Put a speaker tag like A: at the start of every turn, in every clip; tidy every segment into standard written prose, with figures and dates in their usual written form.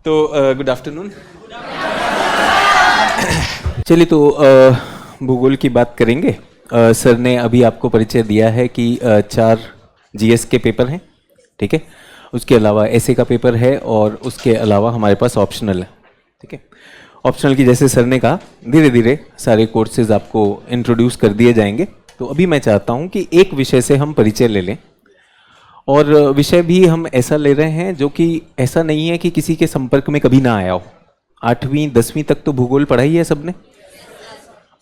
A: तो good afternoon. चलिए तो भूगोल की बात करेंगे। सर ने अभी आपको परिचय दिया है कि 4 जीएस के पेपर हैं, ठीक है। उसके अलावा एसए का पेपर है और उसके अलावा हमारे पास ऑप्शनल है, ठीक है। ऑप्शनल की जैसे सर ने कहा धीरे धीरे सारे कोर्सेज आपको इंट्रोड्यूस कर दिए जाएंगे। तो अभी मैं चाहता हूँ कि एक विषय से हम परिचय ले लें, और विषय भी हम ऐसा ले रहे हैं जो कि ऐसा नहीं है कि किसी के संपर्क में कभी ना आया हो। 8वीं 10वीं तक तो भूगोल पढ़ाई है सबने,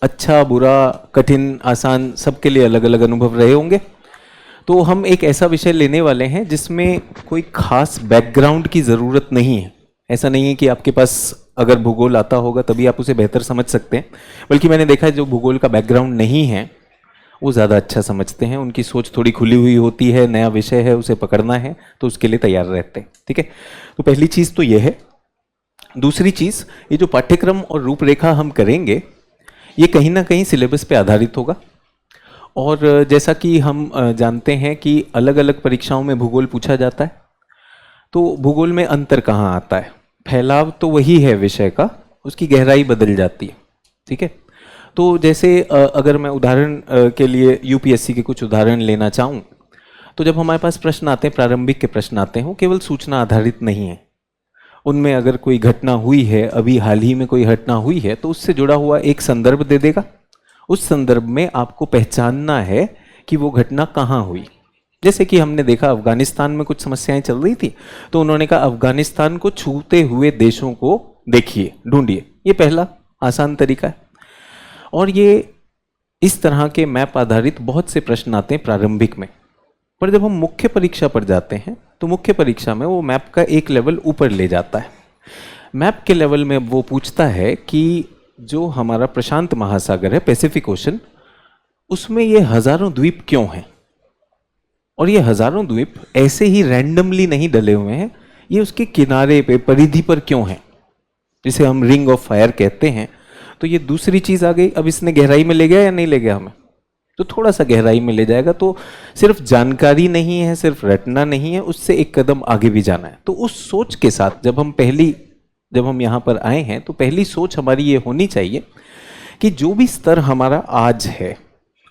A: अच्छा बुरा कठिन आसान सबके लिए अलग अलग अनुभव रहे होंगे। तो हम एक ऐसा विषय लेने वाले हैं जिसमें कोई खास बैकग्राउंड की ज़रूरत नहीं है। ऐसा नहीं है कि आपके पास अगर भूगोल आता होगा तभी आप उसे बेहतर समझ सकते हैं, बल्कि मैंने देखा है जो भूगोल का बैकग्राउंड नहीं है वो ज़्यादा अच्छा समझते हैं, उनकी सोच थोड़ी खुली हुई होती है, नया विषय है उसे पकड़ना है तो उसके लिए तैयार रहते हैं, ठीक है। तो पहली चीज़ तो ये है। दूसरी चीज़, ये जो पाठ्यक्रम और रूपरेखा हम करेंगे ये कहीं ना कहीं सिलेबस पे आधारित होगा। और जैसा कि हम जानते हैं कि अलग अलग परीक्षाओं में भूगोल पूछा जाता है, तो भूगोल में अंतर कहाँ आता है? फैलाव तो वही है विषय का, उसकी गहराई बदल जाती है, ठीक है। तो जैसे अगर मैं उदाहरण के लिए यूपीएससी के कुछ उदाहरण लेना चाहूँ, तो जब हमारे पास प्रश्न आते हैं, प्रारंभिक के प्रश्न आते हैं, वो केवल सूचना आधारित नहीं है। उनमें अगर कोई घटना हुई है, अभी हाल ही में कोई घटना हुई है, तो उससे जुड़ा हुआ एक संदर्भ दे देगा। उस संदर्भ में आपको पहचानना है कि वो घटना कहाँ हुई। जैसे कि हमने देखा अफगानिस्तान में कुछ समस्याएं चल रही थी, तो उन्होंने कहा अफगानिस्तान को छूते हुए देशों को देखिए, ढूंढिए। ये पहला आसान तरीका है। और ये इस तरह के मैप आधारित बहुत से प्रश्न आते हैं प्रारंभिक में, पर जब हम मुख्य परीक्षा पर जाते हैं तो मुख्य परीक्षा में वो मैप का एक लेवल ऊपर ले जाता है। मैप के लेवल में वो पूछता है कि जो हमारा प्रशांत महासागर है, पैसिफिक ओशन, उसमें ये हजारों द्वीप क्यों हैं, और ये हजारों द्वीप ऐसे ही रैंडमली नहीं डले हुए हैं, ये उसके किनारे पे परिधि पर क्यों हैं, जिसे हम रिंग ऑफ फायर कहते हैं। तो ये दूसरी चीज आ गई। अब इसने गहराई में ले गया या नहीं ले गया हमें? तो थोड़ा सा गहराई में ले जाएगा। तो सिर्फ जानकारी नहीं है, सिर्फ रटना नहीं है, उससे एक कदम आगे भी जाना है। तो उस सोच के साथ जब हम यहाँ पर आए हैं, तो पहली सोच हमारी ये होनी चाहिए कि जो भी स्तर हमारा आज है,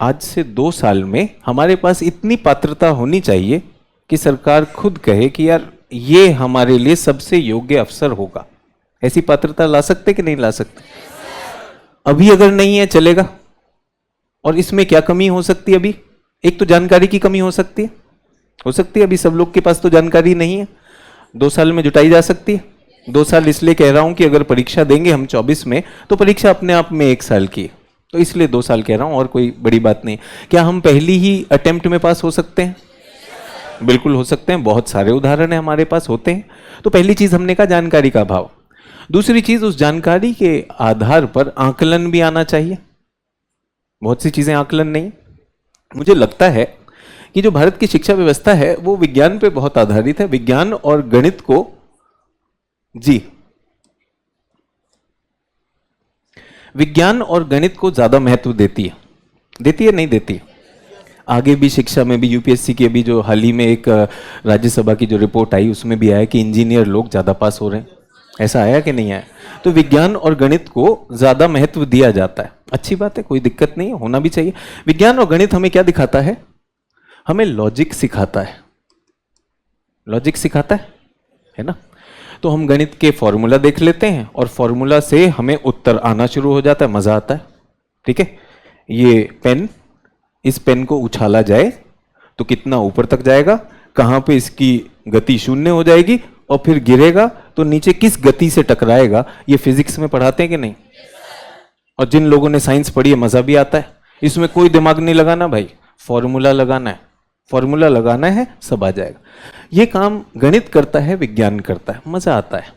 A: आज से 2 साल में हमारे पास इतनी पात्रता होनी चाहिए कि सरकार खुद कहे कि यार ये हमारे लिए सबसे योग्य अवसर होगा। ऐसी पात्रता ला सकते कि नहीं ला सकते? अभी अगर नहीं है चलेगा। और इसमें क्या कमी हो सकती है? अभी एक तो जानकारी की कमी हो सकती है। अभी सब लोग के पास तो जानकारी नहीं है, 2 साल में जुटाई जा सकती है। 2 साल इसलिए कह रहा हूं कि अगर परीक्षा देंगे हम 24 में, तो परीक्षा अपने आप में 1 साल की है, तो इसलिए 2 साल कह रहा हूं, और कोई बड़ी बात नहीं। क्या हम पहली ही अटेम्प्ट में पास हो सकते हैं? बिल्कुल हो सकते हैं, बहुत सारे उदाहरण है हमारे पास होते हैं। तो पहली चीज हमने कहा जानकारी का अभाव। दूसरी चीज, उस जानकारी के आधार पर आकलन भी आना चाहिए। बहुत सी चीजें आकलन नहीं। मुझे लगता है कि जो भारत की शिक्षा व्यवस्था है वो विज्ञान पे बहुत आधारित है। विज्ञान और गणित को विज्ञान और गणित को ज्यादा महत्व देती है नहीं देती है? आगे भी शिक्षा में भी, यूपीएससी की अभी जो हाल ही में एक राज्यसभा की जो रिपोर्ट आई उसमें भी आया कि इंजीनियर लोग ज्यादा पास हो रहे हैं। ऐसा आया कि नहीं आया? तो विज्ञान और गणित को ज्यादा महत्व दिया जाता है। अच्छी बात है, कोई दिक्कत नहीं है, होना भी चाहिए। विज्ञान और गणित हमें क्या दिखाता है? हमें लॉजिक सिखाता है ना। तो हम गणित के फॉर्मूला देख लेते हैं और फॉर्मूला से हमें उत्तर आना शुरू हो जाता है, मजा आता है, ठीक है। ये पेन, इस पेन को उछाला जाए तो कितना ऊपर तक जाएगा, कहां पे इसकी गति 0 हो जाएगी, और फिर गिरेगा तो नीचे किस गति से टकराएगा। ये फिजिक्स में पढ़ाते हैं कि नहीं? और जिन लोगों ने साइंस पढ़ी है मजा भी आता है। इसमें कोई दिमाग नहीं लगाना भाई, फॉर्मूला लगाना है, सब आ जाएगा। ये काम गणित करता है, विज्ञान करता है, मजा आता है।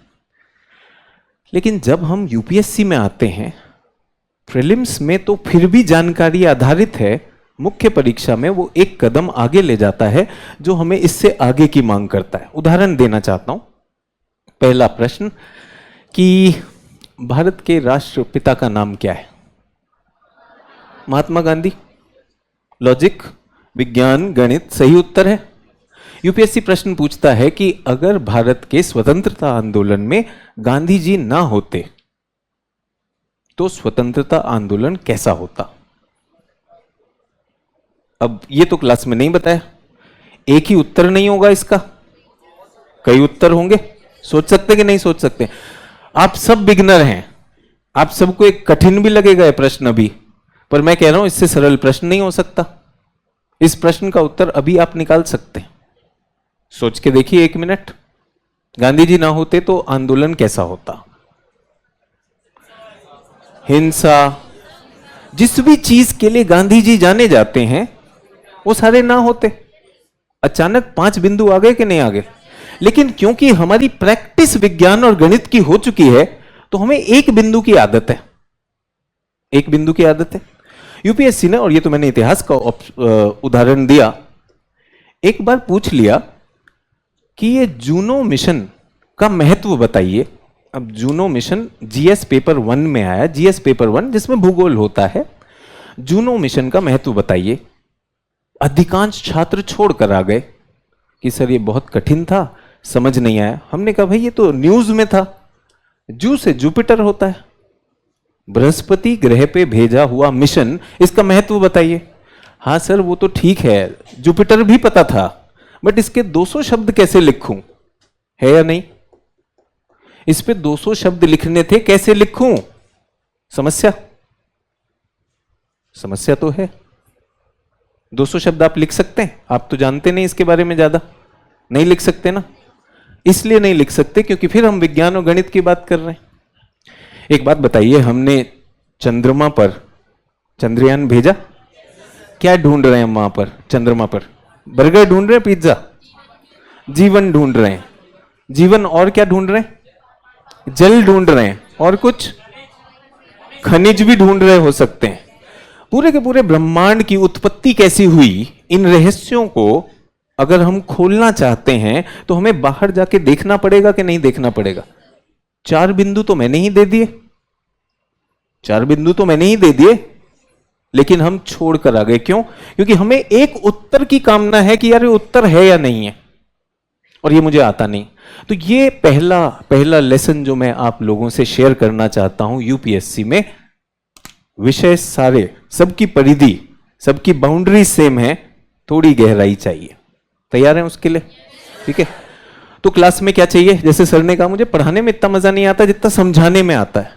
A: लेकिन जब हम यूपीएससी में आते हैं, प्रीलिम्स में तो फिर भी जानकारी आधारित है, मुख्य परीक्षा में वो एक कदम आगे ले जाता है, जो हमें इससे आगे की मांग करता है। उदाहरण देना चाहता हूं। पहला प्रश्न कि भारत के राष्ट्रपिता का नाम क्या है? महात्मा गांधी। लॉजिक, विज्ञान, गणित, सही उत्तर है। यूपीएससी प्रश्न पूछता है कि अगर भारत के स्वतंत्रता आंदोलन में गांधी जी ना होते तो स्वतंत्रता आंदोलन कैसा होता। अब ये तो क्लास में नहीं बताया, एक ही उत्तर नहीं होगा इसका, कई उत्तर होंगे। सोच सकते कि नहीं सोच सकते। आप सब बिगनर हैं, आप सबको एक कठिन भी लगेगा ये प्रश्न अभी, पर मैं कह रहा हूं इससे सरल प्रश्न नहीं हो सकता। इस प्रश्न का उत्तर अभी आप निकाल सकते हैं। सोच के देखिए 1 मिनट, गांधी जी ना होते तो आंदोलन कैसा होता। हिंसा, जिस भी चीज के लिए गांधी जी जाने जाते हैं वो सारे ना होते। अचानक 5 बिंदु आ गए कि नहीं आ गए, लेकिन क्योंकि हमारी प्रैक्टिस विज्ञान और गणित की हो चुकी है तो हमें एक बिंदु की आदत है, एक बिंदु की आदत है। यूपीएससी ने, और ये तो मैंने इतिहास का उदाहरण दिया, एक बार पूछ लिया कि ये जूनो मिशन का महत्व बताइए। अब जूनो मिशन जीएस पेपर 1 में आया, जीएस पेपर 1 जिसमें भूगोल होता है। जूनो मिशन का महत्व बताइए। अधिकांश छात्र छोड़कर आ गए कि सर ये बहुत कठिन था, समझ नहीं आया। हमने कहा भाई ये तो न्यूज में था, जू से जुपिटर होता है, बृहस्पति ग्रह पे भेजा हुआ मिशन, इसका महत्व बताइए। हाँ सर वो तो ठीक है, जुपिटर भी पता था, बट इसके 200 शब्द कैसे लिखूं, है या नहीं। इस पे 200 शब्द लिखने थे, कैसे लिखूं। समस्या, समस्या तो है। 200 शब्द आप लिख सकते हैं, आप तो जानते नहीं इसके बारे में ज्यादा, नहीं लिख सकते ना। इसलिए नहीं लिख सकते क्योंकि फिर हम विज्ञान और गणित की बात कर रहे हैं। एक बात बताइए, हमने चंद्रमा पर चंद्रयान भेजा, क्या ढूंढ रहे हैं हम वहां पर चंद्रमा पर। बर्गर ढूंढ रहे हैं, पिज्जा, जीवन ढूंढ रहे हैं। जीवन और क्या ढूंढ रहे हैं, जल ढूंढ रहे हैं, और कुछ खनिज भी ढूंढ रहे हो सकते हैं। पूरे के पूरे ब्रह्मांड की उत्पत्ति कैसी हुई, इन रहस्यों को अगर हम खोलना चाहते हैं तो हमें बाहर जाके देखना पड़ेगा कि नहीं देखना पड़ेगा। 4 बिंदु तो मैंने ही दे दिए, 4 बिंदु तो मैंने ही दे दिए, लेकिन हम छोड़कर आ गए। क्यों? क्योंकि हमें एक उत्तर की कामना है कि यार ये उत्तर है या नहीं है, और ये मुझे आता नहीं। तो ये पहला लेसन जो मैं आप लोगों से शेयर करना चाहता हूं, यूपीएससी में विषय सारे, सबकी परिधि, सबकी बाउंड्री सेम है, थोड़ी गहराई चाहिए। तैयार हैं उसके लिए? ठीक है। तो क्लास में क्या चाहिए, जैसे सर ने कहा मुझे पढ़ाने में इतना मजा नहीं आता जितना समझाने में आता है।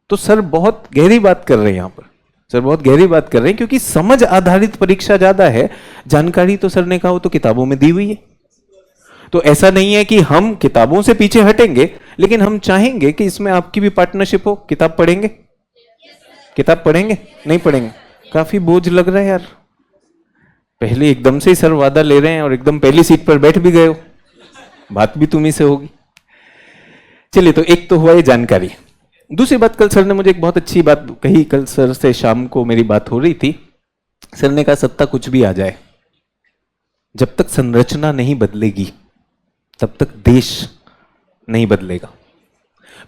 A: तो सर बहुत गहरी बात कर रहे हैं यहां पर, सर बहुत गहरी बात कर रहे हैं, क्योंकि समझ आधारित परीक्षा ज्यादा है। जानकारी तो सर ने कहा वो तो किताबों में दी हुई है। तो ऐसा नहीं है कि हम किताबों से पीछे हटेंगे, लेकिन हम चाहेंगे कि इसमें आपकी भी पार्टनरशिप हो। किताब पढ़ेंगे? किताब पढ़ेंगे? नहीं पढ़ेंगे? काफी बोझ लग रहा है यार, पहले एकदम से ही सर वादा ले रहे हैं और एकदम पहली सीट पर बैठ भी गए हो, बात भी तुम्ही से होगी। चलिए, तो एक तो हुआ ये जानकारी। दूसरी बात, कल सर ने मुझे एक बहुत अच्छी बात कही। कल सर से शाम को मेरी बात हो रही थी। सर ने कहा सत्ता कुछ भी आ जाए, जब तक संरचना नहीं बदलेगी तब तक देश नहीं बदलेगा।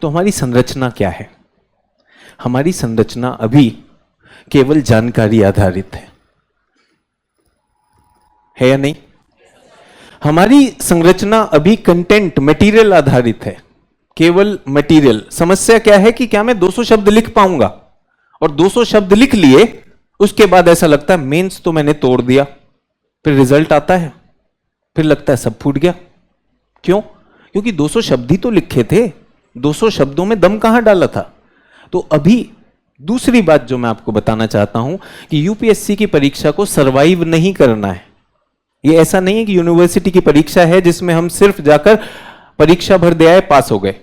A: तो हमारी संरचना क्या है? हमारी संरचना अभी केवल जानकारी आधारित है या नहीं? हमारी संरचना अभी कंटेंट, मटेरियल आधारित है, केवल मटेरियल। समस्या क्या है कि क्या मैं 200 शब्द लिख पाऊंगा, और 200 शब्द लिख लिए उसके बाद ऐसा लगता है मेंस तो मैंने तोड़ दिया, फिर रिजल्ट आता है, फिर लगता है सब फूट गया। क्यों? क्योंकि 200 शब्द ही तो लिखे थे, 200 शब्दों में दम कहां डाला था। तो अभी दूसरी बात जो मैं आपको बताना चाहता हूं कि यूपीएससी की परीक्षा को सरवाइव नहीं करना है। ये ऐसा नहीं है कि यूनिवर्सिटी की परीक्षा है जिसमें हम सिर्फ जाकर परीक्षा भर दे आए, पास हो गए।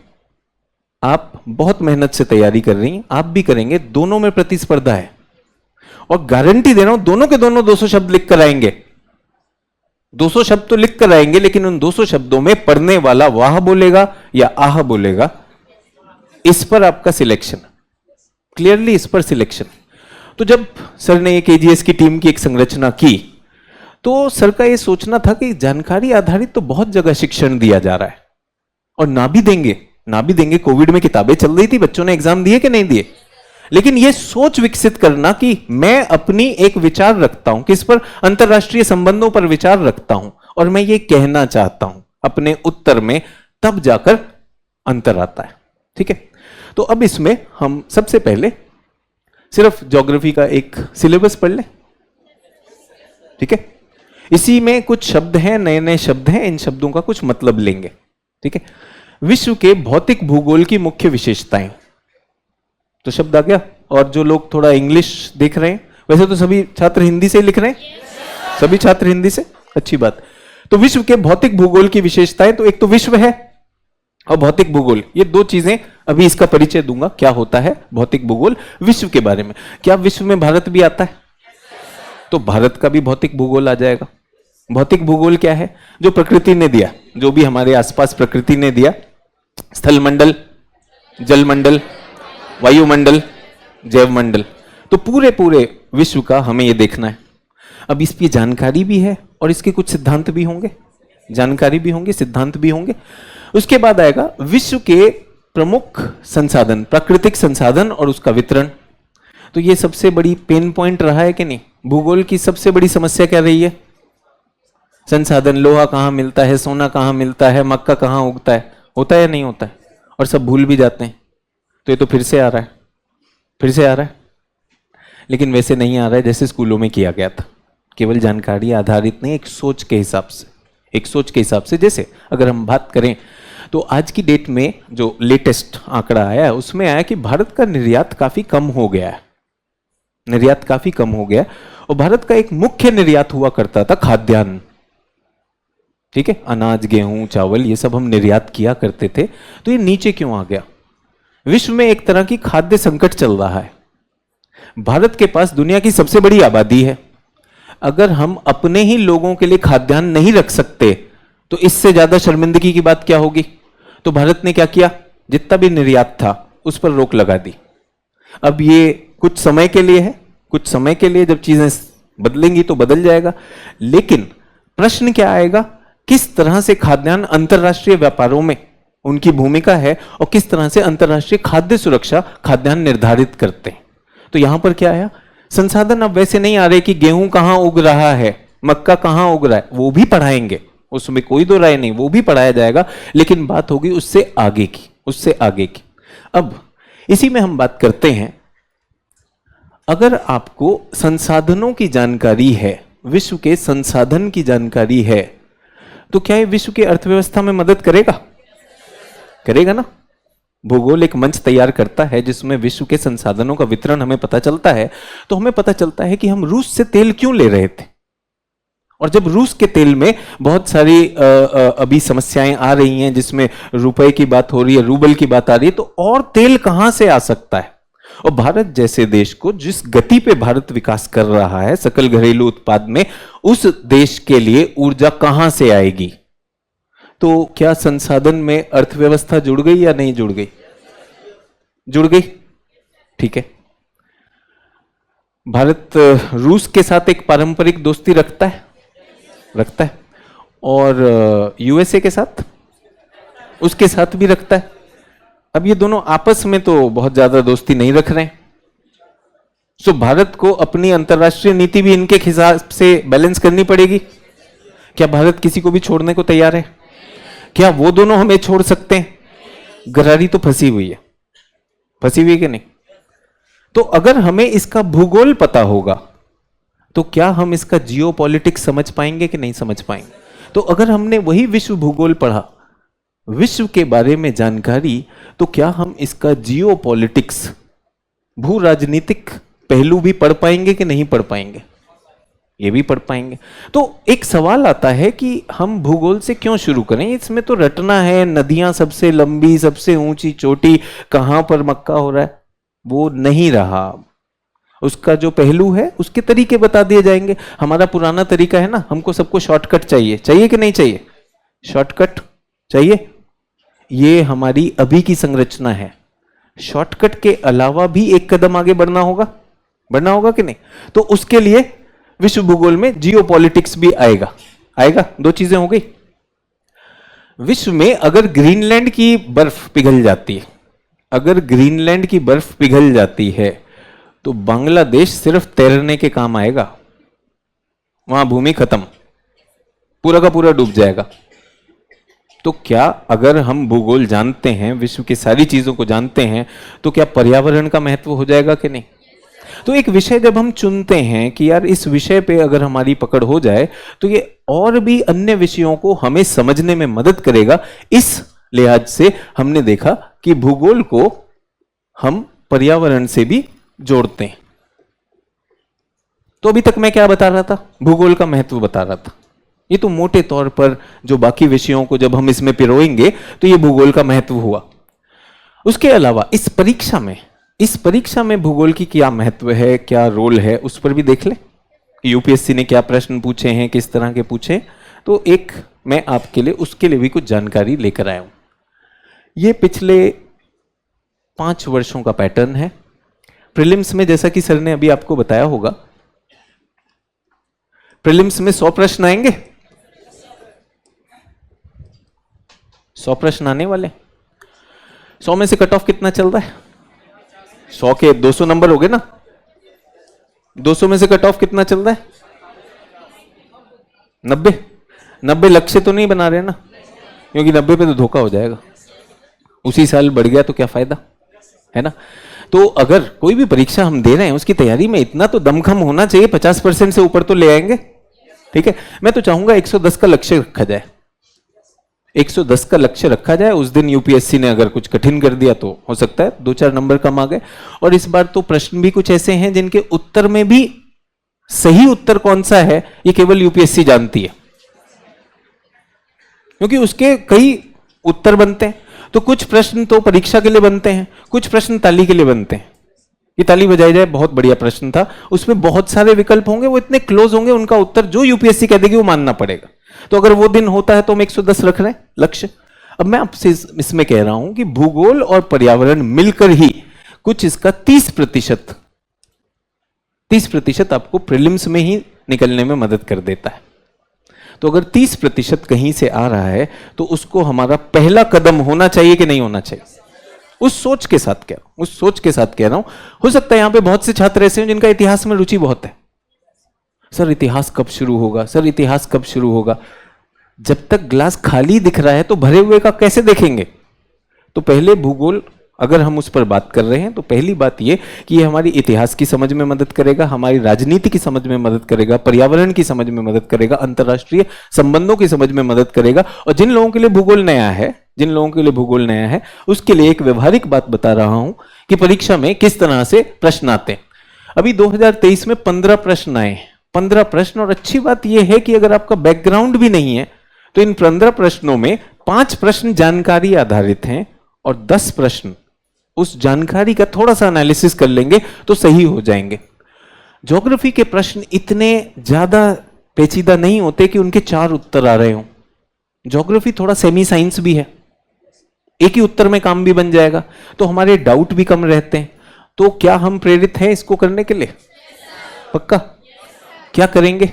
A: आप बहुत मेहनत से तैयारी कर रही हैं, आप भी करेंगे, दोनों में प्रतिस्पर्धा है, और गारंटी दे रहा हूं दोनों के दोनों 200 शब्द लिख कर आएंगे। 200 शब्द तो लिख कर आएंगे, लेकिन उन 200 शब्दों में पढ़ने वाला वाह बोलेगा या आह बोलेगा, इस पर आपका सिलेक्शन, क्लियरली इस पर सिलेक्शन। तो जब सर ने एक एजीएस की टीम की एक संरचना की, तो सर का यह सोचना था कि जानकारी आधारित तो बहुत जगह शिक्षण दिया जा रहा है, और ना भी देंगे। कोविड में किताबें चल रही थी, बच्चों ने एग्जाम दिए कि नहीं दिए, लेकिन यह सोच विकसित करना कि मैं अपनी एक विचार रखता हूं, किस पर? अंतरराष्ट्रीय संबंधों पर विचार रखता हूं, और मैं ये कहना चाहता हूं अपने उत्तर में, तब जाकर अंतर आता है। ठीक है, तो अब इसमें हम सबसे पहले सिर्फ ज्योग्राफी का एक सिलेबस पढ़ लें। ठीक है, इसी में कुछ शब्द हैं, नए नए शब्द हैं, इन शब्दों का कुछ मतलब लेंगे। ठीक है, विश्व के भौतिक भूगोल की मुख्य विशेषताएं, तो शब्द आ गया। और जो लोग थोड़ा इंग्लिश देख रहे हैं, वैसे तो सभी छात्र हिंदी से लिख रहे हैं, सभी छात्र हिंदी से, अच्छी बात। तो विश्व के भौतिक भूगोल की विशेषताएं, तो एक तो विश्व है और भौतिक भूगोल, ये दो चीजें अभी इसका परिचय दूंगा, क्या होता है भौतिक भूगोल विश्व के बारे में। क्या विश्व में भारत भी आता है? तो भारत का भी भौतिक भूगोल आ जाएगा। भौतिक भूगोल क्या है? जो प्रकृति ने दिया, जो भी हमारे आसपास प्रकृति ने दिया, स्थल मंडल, जल मंडल, वायुमंडल, जैव मंडल, तो पूरे पूरे विश्व का हमें यह देखना है। अब इस पे जानकारी भी है और इसके कुछ सिद्धांत भी होंगे, जानकारी भी होंगे, सिद्धांत भी होंगे। उसके बाद आएगा विश्व के प्रमुख संसाधन, प्राकृतिक संसाधन और उसका वितरण। तो ये सबसे बड़ी पेन पॉइंट रहा है कि नहीं? भूगोल की सबसे बड़ी समस्या क्या रही है? संसाधन, लोहा कहाँ मिलता है, सोना कहाँ मिलता है, मक्का कहाँ उगता है, होता है या नहीं होता है? और सब भूल भी जाते हैं। तो ये तो फिर से आ रहा है, फिर से आ रहा है, लेकिन वैसे नहीं आ रहा है जैसे स्कूलों में किया गया था, केवल जानकारी आधारित नहीं, एक सोच के हिसाब से, एक सोच के हिसाब से। जैसे अगर हम बात करें तो आज की डेट में जो लेटेस्ट आंकड़ा आया है उसमें आया कि भारत का निर्यात काफी कम हो गया है, निर्यात काफी कम हो गया। और भारत का एक मुख्य निर्यात हुआ करता था खाद्यान्न। ठीक है, अनाज, गेहूं, चावल, ये सब हम निर्यात किया करते थे। तो ये नीचे क्यों आ गया? विश्व में एक तरह की खाद्य संकट चल रहा है। भारत के पास दुनिया की सबसे बड़ी आबादी है। अगर हम अपने ही लोगों के लिए खाद्यान्न नहीं रख सकते तो इससे ज्यादा शर्मिंदगी की बात क्या होगी? तो भारत ने क्या किया? जितना भी निर्यात था उस पर रोक लगा दी। अब ये कुछ समय के लिए है, कुछ समय के लिए, जब चीजें बदलेंगी तो बदल जाएगा। लेकिन प्रश्न क्या आएगा? किस तरह से खाद्यान्न अंतरराष्ट्रीय व्यापारों में उनकी भूमिका है और किस तरह से अंतरराष्ट्रीय खाद्य सुरक्षा खाद्यान्न निर्धारित करते हैं। तो यहां पर क्या आया? संसाधन अब वैसे नहीं आ रहे कि गेहूं कहां उग रहा है, मक्का कहां उग रहा है, वो भी पढ़ाएंगे, उसमें कोई दो राय नहीं, वो भी पढ़ाया जाएगा, लेकिन बात होगी उससे आगे की, उससे आगे की। अब इसी में हम बात करते हैं, अगर आपको संसाधनों की जानकारी है, विश्व के संसाधन की जानकारी है, तो क्या ये विश्व की अर्थव्यवस्था में मदद करेगा? करेगा ना। भूगोल एक मंच तैयार करता है जिसमें विश्व के संसाधनों का वितरण हमें पता चलता है। तो हमें पता चलता है कि हम रूस से तेल क्यों ले रहे थे, और जब रूस के तेल में बहुत सारी अभी समस्याएं आ रही हैं, जिसमें रुपए की बात हो रही है, रूबल की बात आ रही है, तो और तेल कहां से आ सकता है? और भारत जैसे देश को, जिस गति पे भारत विकास कर रहा है सकल घरेलू उत्पाद में, उस देश के लिए ऊर्जा कहां से आएगी? तो क्या संसाधन में अर्थव्यवस्था जुड़ गई या नहीं जुड़ गई? जुड़ गई। ठीक है, भारत रूस के साथ एक पारंपरिक दोस्ती रखता है, रखता है, और यूएसए के साथ, उसके साथ भी रखता है। अब ये दोनों आपस में तो बहुत ज्यादा दोस्ती नहीं रख रहे हैं। सो भारत को अपनी अंतरराष्ट्रीय नीति भी इनके हिसाब से बैलेंस करनी पड़ेगी। क्या भारत किसी को भी छोड़ने को तैयार है? क्या वो दोनों हमें छोड़ सकते हैं? गरारी तो फंसी हुई है, फंसी हुई है कि नहीं? तो अगर हमें इसका भूगोल पता होगा तो क्या हम इसका जियोपॉलिटिक्स समझ पाएंगे कि नहीं समझ पाएंगे? तो अगर हमने वही विश्व भूगोल पढ़ा, विश्व के बारे में जानकारी, तो क्या हम इसका जियोपॉलिटिक्स, भू राजनीतिक पहलू भी पढ़ पाएंगे कि नहीं पढ़ पाएंगे? ये भी पढ़ पाएंगे। तो एक सवाल आता है कि हम भूगोल से क्यों शुरू करें? इसमें तो रटना है, नदियां सबसे लंबी, सबसे ऊंची चोटी, कहां पर मक्का हो रहा है, वो नहीं रहा। उसका जो पहलू है उसके तरीके बता दिए जाएंगे। हमारा पुराना तरीका है ना, हमको सबको शॉर्टकट चाहिए, चाहिए कि नहीं चाहिए? शॉर्टकट चाहिए, ये हमारी अभी की संरचना है। शॉर्टकट के अलावा भी एक कदम आगे बढ़ना होगा, बढ़ना होगा कि नहीं? तो उसके लिए विश्व भूगोल में जियोपॉलिटिक्स भी आएगा, आएगा। दो चीजें हो गई। विश्व में अगर ग्रीनलैंड की बर्फ पिघल जाती है, अगर ग्रीनलैंड की बर्फ पिघल जाती है तो बांग्लादेश सिर्फ तैरने के काम आएगा, वहां भूमि खत्म, पूरा का पूरा डूब जाएगा। तो क्या अगर हम भूगोल जानते हैं, विश्व की सारी चीजों को जानते हैं, तो क्या पर्यावरण का महत्व हो जाएगा कि नहीं? तो एक विषय जब हम चुनते हैं कि यार इस विषय पे अगर हमारी पकड़ हो जाए तो ये और भी अन्य विषयों को हमें समझने में मदद करेगा। इस लिहाज से हमने देखा कि भूगोल को हम पर्यावरण से भी जोड़ते हैं। तो अभी तक मैं क्या बता रहा था? भूगोल का महत्व बता रहा था। ये तो मोटे तौर पर जो बाकी विषयों को जब हम इसमें पिरोएंगे तो ये भूगोल का महत्व हुआ। उसके अलावा इस परीक्षा में भूगोल की क्या महत्व है, क्या रोल है, उस पर भी देख ले। यूपीएससी ने क्या प्रश्न पूछे हैं, किस तरह के पूछे, तो एक मैं आपके लिए उसके लिए भी कुछ जानकारी लेकर आया हूं। ये पिछले 5 वर्षों का पैटर्न है। प्रीलिम्स में जैसा कि सर ने अभी आपको बताया होगा, प्रीलिम्स में 100 प्रश्न आएंगे, 100 प्रश्न आने वाले। 100 में से कट ऑफ कितना चल रहा है? 100 के 200 नंबर हो गए ना। 200 में से कट ऑफ कितना चल रहा है? 90 लक्ष्य तो नहीं बना रहे ना, क्योंकि 90 पे तो धोखा हो जाएगा। उसी साल बढ़ गया तो क्या फायदा, है ना। तो अगर कोई भी परीक्षा हम दे रहे हैं उसकी तैयारी में इतना तो दमखम होना चाहिए, 50% से ऊपर तो ले आएंगे। ठीक है, मैं तो चाहूंगा 110 का लक्ष्य रखा जाए। 110 का लक्ष्य रखा जाए। उस दिन यूपीएससी ने अगर कुछ कठिन कर दिया तो हो सकता है 2-4 नंबर कम आ गए। और इस बार तो प्रश्न भी कुछ ऐसे हैं जिनके उत्तर में भी सही उत्तर कौन सा है ये केवल यूपीएससी जानती है, क्योंकि उसके कई उत्तर बनते हैं। तो कुछ प्रश्न तो परीक्षा के लिए बनते हैं, कुछ प्रश्न ताली के लिए बनते हैं। ये ताली बजाई जाए, बहुत बढ़िया प्रश्न था, उसमें बहुत सारे विकल्प होंगे, वो इतने क्लोज होंगे, उनका उत्तर जो यूपीएससी कह देगी वो मानना पड़ेगा। तो अगर वो दिन होता है तो हम 110 रख रहे हैं लक्ष्य। अब मैं आपसे इसमें कह रहा हूं कि भूगोल और पर्यावरण मिलकर ही कुछ इसका 30% आपको प्रीलिम्स में ही निकलने में मदद कर देता है। तो अगर 30% कहीं से आ रहा है तो उसको हमारा पहला कदम होना चाहिए कि नहीं होना चाहिए? उस सोच के साथ कह रहा हूं। हो सकता है यहां पे बहुत से छात्र ऐसे हैं जिनका इतिहास में रुचि बहुत है। सर इतिहास कब शुरू होगा, सर इतिहास कब शुरू होगा? जब तक ग्लास खाली दिख रहा है तो भरे हुए का कैसे देखेंगे? तो पहले भूगोल अगर हम उस पर बात कर रहे हैं तो पहली बात यह कि ये हमारी इतिहास की समझ में मदद करेगा, हमारी राजनीति की समझ में मदद करेगा, पर्यावरण की समझ में मदद करेगा, अंतर्राष्ट्रीय संबंधों की समझ में मदद करेगा। और जिन लोगों के लिए भूगोल नया है उसके लिए एक व्यवहारिक बात बता रहा हूं कि परीक्षा में किस तरह से प्रश्न आते हैं। अभी 2023 में 15 प्रश्न आए, 15 प्रश्न। और अच्छी बात यह है कि अगर आपका बैकग्राउंड भी नहीं है तो इन 15 प्रश्नों में 5 प्रश्न जानकारी आधारित हैं और 10 प्रश्न उस जानकारी का थोड़ा सा एनालिसिस कर लेंगे तो सही हो जाएंगे। ज्योग्राफी के प्रश्न इतने ज्यादा पेचीदा नहीं होते कि उनके 4 उत्तर आ रहे हों। ज्योग्राफी थोड़ा सेमी साइंस भी है, एक ही उत्तर में काम भी बन जाएगा, तो हमारे डाउट भी कम रहते हैं। तो क्या हम प्रेरित हैं इसको करने के लिए? पक्का? क्या करेंगे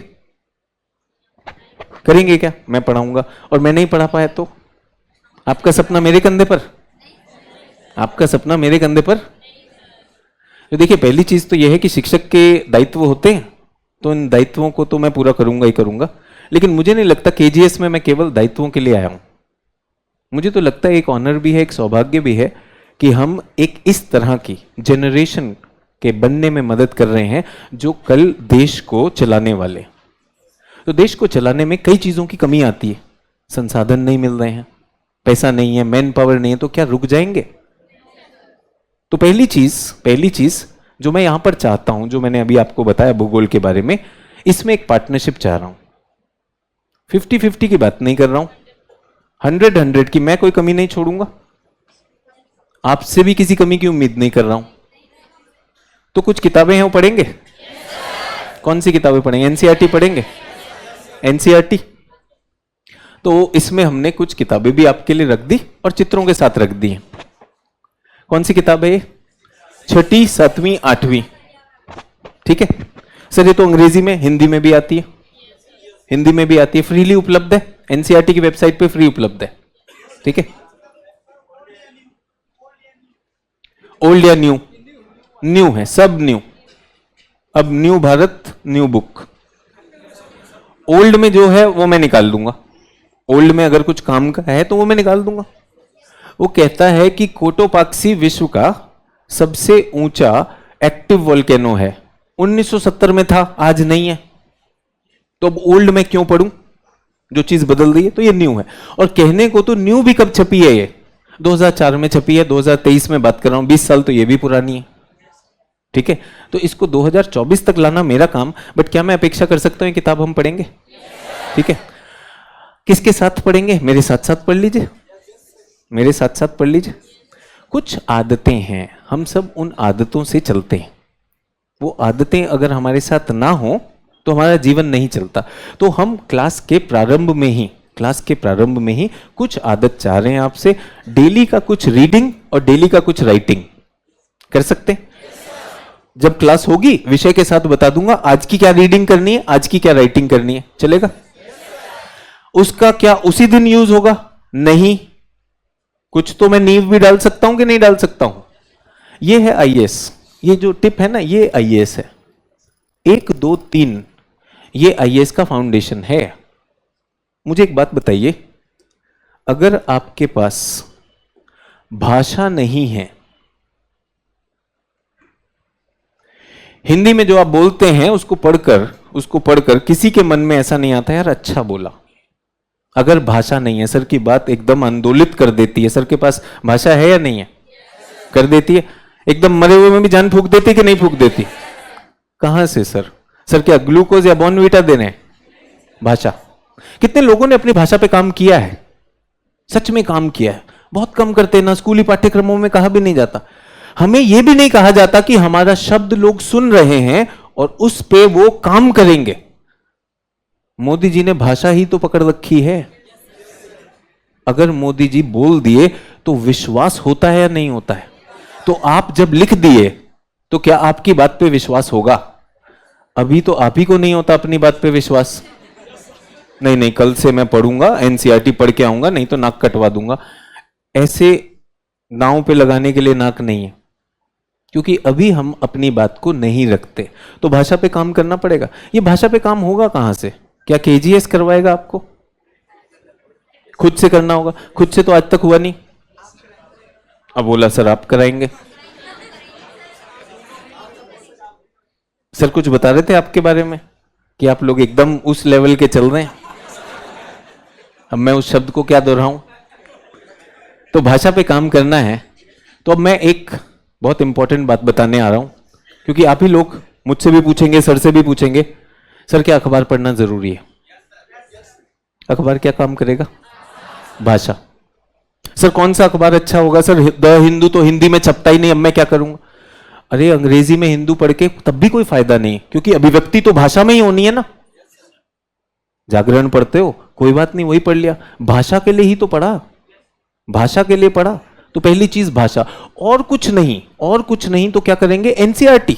A: क्या? मैं पढ़ाऊंगा, और मैं नहीं पढ़ा पाया तो आपका सपना मेरे कंधे पर, तो देखिए पहली चीज तो यह है कि शिक्षक के दायित्व होते हैं, तो इन दायित्वों को तो मैं पूरा करूंगा ही करूंगा। लेकिन मुझे नहीं लगता केजीएस में मैं केवल दायित्वों के लिए आया हूं। मुझे तो लगता है एक ऑनर भी है, एक सौभाग्य भी है कि हम एक इस तरह की जनरेशन के बनने में मदद कर रहे हैं जो कल देश को चलाने वाले। तो देश को चलाने में कई चीजों की कमी आती है, संसाधन नहीं मिल रहे हैं, पैसा नहीं है, मैन पावर नहीं है, तो क्या रुक जाएंगे? तो पहली चीज जो मैं यहां पर चाहता हूं, जो मैंने अभी आपको बताया भूगोल के बारे में, इसमें एक पार्टनरशिप चाह रहा हूं। 50-50 की बात नहीं कर रहा हूं, 100-100 की मैं कोई कमी नहीं छोड़ूंगा, आपसे भी किसी कमी की उम्मीद नहीं कर रहा हूं। तो कुछ किताबें हैं वो पढ़ेंगे? कौन सी किताबें पढ़ेंगे? एनसीईआरटी पढ़ेंगे? एनसीईआरटी। तो इसमें हमने कुछ किताबें भी आपके लिए रख दी और चित्रों के साथ रख दी हैं। कौन सी किताब है ये? 6ठी, 7वीं, 8वीं। ठीक है सर, ये तो अंग्रेजी में, हिंदी में भी आती है, फ्रीली उपलब्ध है, एनसीईआरटी की वेबसाइट पे फ्री उपलब्ध है। ठीक है, ओल्ड या न्यू? न्यू है, सब न्यू। अब new Bharat new book. Old में जो है वो मैं निकाल दूंगा, ओल्ड में अगर कुछ काम का है तो वो मैं निकाल दूंगा। वो कहता है कि कोटोपाक्सी विश्व का सबसे ऊंचा एक्टिव वोल्केनो है, 1970 में था, आज नहीं है, तो अब ओल्ड में क्यों पढ़ूं, जो चीज बदल रही है तो ये न्यू है। और कहने को तो न्यू भी कब छपी है, ये 2004 में छपी है, 2023 में बात कर रहा हूं, 20 साल तो ये भी पुरानी है, ठीक है। तो इसको 2024 तक लाना मेरा काम, बट क्या मैं अपेक्षा कर सकता हूं किताब हम पढ़ेंगे, ठीक है। किसके साथ पढ़ेंगे, मेरे साथ साथ पढ़ लीजिए, मेरे साथ साथ पढ़ लीजिए। कुछ आदतें हैं, हम सब उन आदतों से चलते हैं, वो आदतें अगर हमारे साथ ना हो तो हमारा जीवन नहीं चलता। तो हम क्लास के प्रारंभ में ही कुछ आदत चाह रहे हैं आपसे, डेली का कुछ रीडिंग और डेली का कुछ राइटिंग कर सकते हैं। जब क्लास होगी विषय के साथ बता दूंगा आज की क्या रीडिंग करनी है, आज की क्या राइटिंग करनी है, चलेगा। उसका क्या उसी दिन यूज होगा, नहीं, कुछ तो मैं नींव भी डाल सकता हूं कि नहीं डाल सकता हूं। ये है आईएएस, ये जो टिप है ना, ये आईएएस है, 1 2 3, ये आईएएस का फाउंडेशन है। मुझे एक बात बताइए, अगर आपके पास भाषा नहीं है, हिंदी में जो आप बोलते हैं उसको पढ़कर किसी के मन में ऐसा नहीं आता यार अच्छा बोला। अगर भाषा नहीं है, सर की बात एकदम आंदोलित कर देती है, सर के पास भाषा है या नहीं है, कर देती है, एकदम मरे हुए में भी जान फूंक देती कि नहीं फूंक देती। कहां से सर क्या ग्लूकोज या बॉर्नवीटा देने, भाषा। कितने लोगों ने अपनी भाषा पे काम किया है, सच में काम किया है, बहुत कम करते हैं ना, स्कूली पाठ्यक्रमों में कहा भी नहीं जाता। हमें यह भी नहीं कहा जाता कि हमारा शब्द लोग सुन रहे हैं और उस पे वो काम करेंगे। मोदी जी ने भाषा ही तो पकड़ रखी है। अगर मोदी जी बोल दिए तो विश्वास होता है या नहीं होता है। तो आप जब लिख दिए तो क्या आपकी बात पे विश्वास होगा? अभी तो आप ही को नहीं होता अपनी बात पे विश्वास। नहीं, कल से मैं पढ़ूंगा, एनसीईआरटी पढ़ के आऊंगा, नहीं तो नाक कटवा दूंगा। ऐसे नाव पे लगाने के लिए नाक नहीं है, क्योंकि अभी हम अपनी बात को नहीं रखते। तो भाषा पे काम करना पड़ेगा। ये भाषा पे काम होगा कहां से? क्या केजीएस करवाएगा आपको? खुद से करना होगा। खुद से तो आज तक हुआ नहीं। अब बोला सर आप कराएंगे। सर कुछ बता रहे थे आपके बारे में कि आप लोग एकदम उस लेवल के चल रहे हैं। अब मैं उस शब्द को क्या दोहराऊं। तो भाषा पे काम करना है। तो अब मैं एक बहुत इंपॉर्टेंट बात बताने आ रहा हूं, क्योंकि आप ही लोग मुझसे भी पूछेंगे, सर से भी पूछेंगे, सर क्या अखबार पढ़ना जरूरी है? अखबार क्या काम करेगा? भाषा। सर कौन सा अखबार अच्छा होगा? सर द हिंदू तो हिंदी में छपता ही नहीं, अब मैं क्या करूंगा? अरे अंग्रेजी में हिंदू पढ़ के तब भी कोई फायदा नहीं, क्योंकि अभिव्यक्ति तो भाषा में ही होनी है ना। जागरण पढ़ते हो, कोई बात नहीं, वही पढ़ लिया। भाषा के लिए ही तो पढ़ा, भाषा के लिए पढ़ा। तो पहली चीज भाषा, और कुछ नहीं, और कुछ नहीं तो क्या करेंगे? एनसीईआरटी।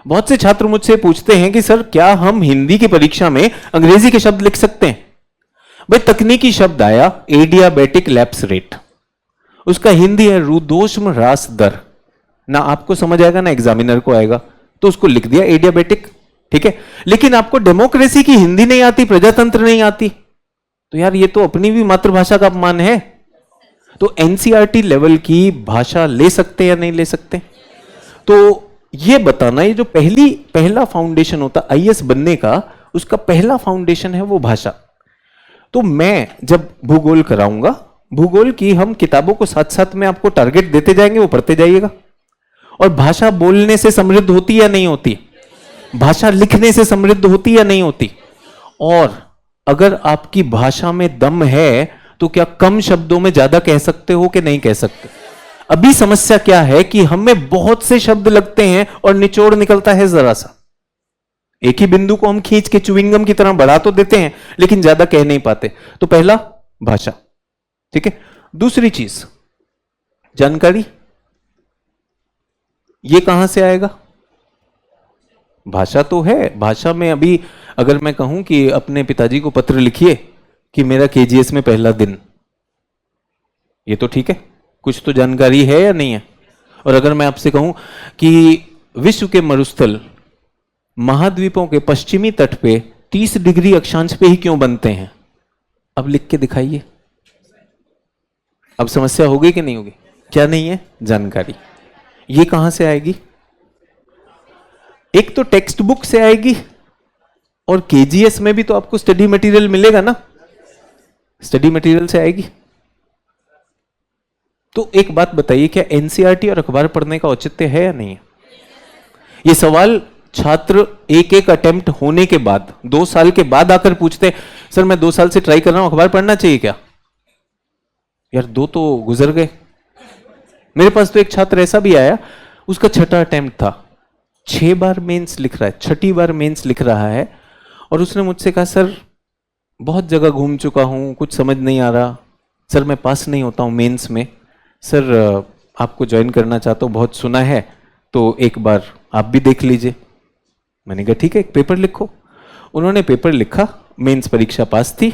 A: बहुत से छात्र मुझसे पूछते हैं कि सर क्या हम हिंदी की परीक्षा में अंग्रेजी के शब्द लिख सकते हैं? भाई तकनीकी शब्द आया एडियाबेटिक लैप्स रेट, उसका हिंदी है रुद्धोष्म ह्रास दर। ना आपको समझ आएगा ना एग्जामिनर को आएगा, तो उसको लिख दिया एडियाबेटिक, ठीक है। लेकिन आपको डेमोक्रेसी की हिंदी नहीं आती, प्रजातंत्र नहीं आती, तो यार ये तो अपनी भी मातृभाषा का अपमान है। तो एनसीईआरटी लेवल की भाषा ले सकते या नहीं ले सकते? तो ये बताना, ये जो पहला फाउंडेशन होता आईएएस बनने का, उसका पहला फाउंडेशन है वो भाषा। तो मैं जब भूगोल कराऊंगा, भूगोल की हम किताबों को साथ साथ में आपको टारगेट देते जाएंगे, वो पढ़ते जाइएगा। और भाषा बोलने से समृद्ध होती या नहीं होती? भाषा लिखने से समृद्ध होती या नहीं होती? और अगर आपकी भाषा में दम है तो क्या कम शब्दों में ज्यादा कह सकते हो कि नहीं कह सकते? अभी समस्या क्या है कि हमें बहुत से शब्द लगते हैं और निचोड़ निकलता है जरा सा। एक ही बिंदु को हम खींच के च्युइंगम की तरह बढ़ा तो देते हैं, लेकिन ज्यादा कह नहीं पाते। तो पहला भाषा, ठीक है। दूसरी चीज जानकारी, ये कहां से आएगा? भाषा तो है। भाषा में अभी अगर मैं कहूं कि अपने पिताजी को पत्र लिखिए कि मेरा केजीएस में पहला दिन, ये तो ठीक है, कुछ तो जानकारी है या नहीं है? और अगर मैं आपसे कहूं कि विश्व के मरुस्थल महाद्वीपों के पश्चिमी तट पे 30 डिग्री अक्षांश पे ही क्यों बनते हैं? अब लिख के दिखाइए। अब समस्या होगी कि नहीं होगी? क्या नहीं है? जानकारी। ये कहां से आएगी? एक तो टेक्स्ट बुक से आएगी, और केजीएस में भी तो आपको स्टडी मटेरियल मिलेगा ना, स्टडी मटेरियल से आएगी। तो एक बात बताइए, क्या एनसीईआरटी और अखबार पढ़ने का औचित्य है या नहीं है? ये सवाल छात्र एक एक अटेम्प्ट होने के बाद, 2 साल के बाद आकर पूछते, सर मैं 2 साल से ट्राई कर रहा हूं, अखबार पढ़ना चाहिए क्या? यार 2 तो गुजर गए। मेरे पास तो एक छात्र ऐसा भी आया, उसका 6ठा अटेम्प्ट था, 6 बार मेंस लिख रहा है, 6ठी बार मेंस लिख रहा है, और उसने मुझसे कहा सर बहुत जगह घूम चुका हूं, कुछ समझ नहीं आ रहा, सर मैं पास नहीं होता हूं मेंस में, सर आपको ज्वाइन करना चाहता हूं, बहुत सुना है, तो एक बार आप भी देख लीजिए। मैंने कहा ठीक है, एक पेपर लिखो। उन्होंने पेपर लिखा, मेंस परीक्षा पास थी।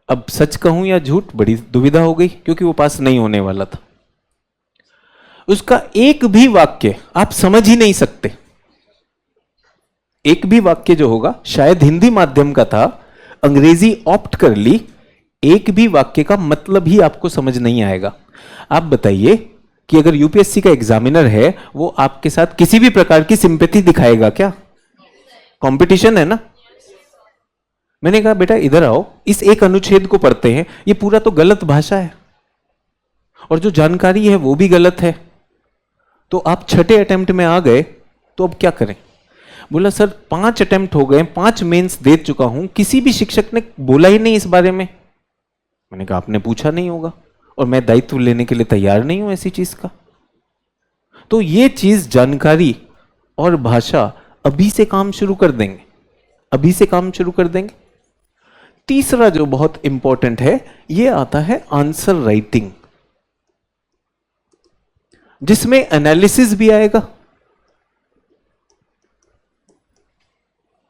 A: अब सच कहूं या झूठ, बड़ी दुविधा हो गई, क्योंकि वो पास नहीं होने वाला था। उसका एक भी वाक्य आप समझ ही नहीं सकते, एक भी वाक्य जो होगा, शायद हिंदी माध्यम का था, अंग्रेजी ऑप्ट कर ली, एक भी वाक्य का मतलब ही आपको समझ नहीं आएगा। आप बताइए कि अगर यूपीएससी का एग्जामिनर है, वो आपके साथ किसी भी प्रकार की सिंपैथी दिखाएगा क्या? कंपटीशन है ना। मैंने कहा बेटा इधर आओ, इस एक अनुच्छेद को पढ़ते हैं, ये पूरा तो गलत भाषा है, और जो जानकारी है वो भी गलत है, तो आप 6ठे अटेम्प्ट में आ गए, तो अब क्या करें? बोला सर 5 अटेम्प्ट हो गए, 5 मेंस दे चुका हूं, किसी भी शिक्षक ने बोला ही नहीं इस बारे में। मैंने कहा आपने पूछा नहीं होगा, और मैं दायित्व लेने के लिए तैयार नहीं हूं ऐसी चीज का। तो ये चीज, जानकारी और भाषा, अभी से काम शुरू कर देंगे, अभी से काम शुरू कर देंगे। तीसरा जो बहुत इंपॉर्टेंट है, ये आता है आंसर राइटिंग, जिसमें एनालिसिस भी आएगा,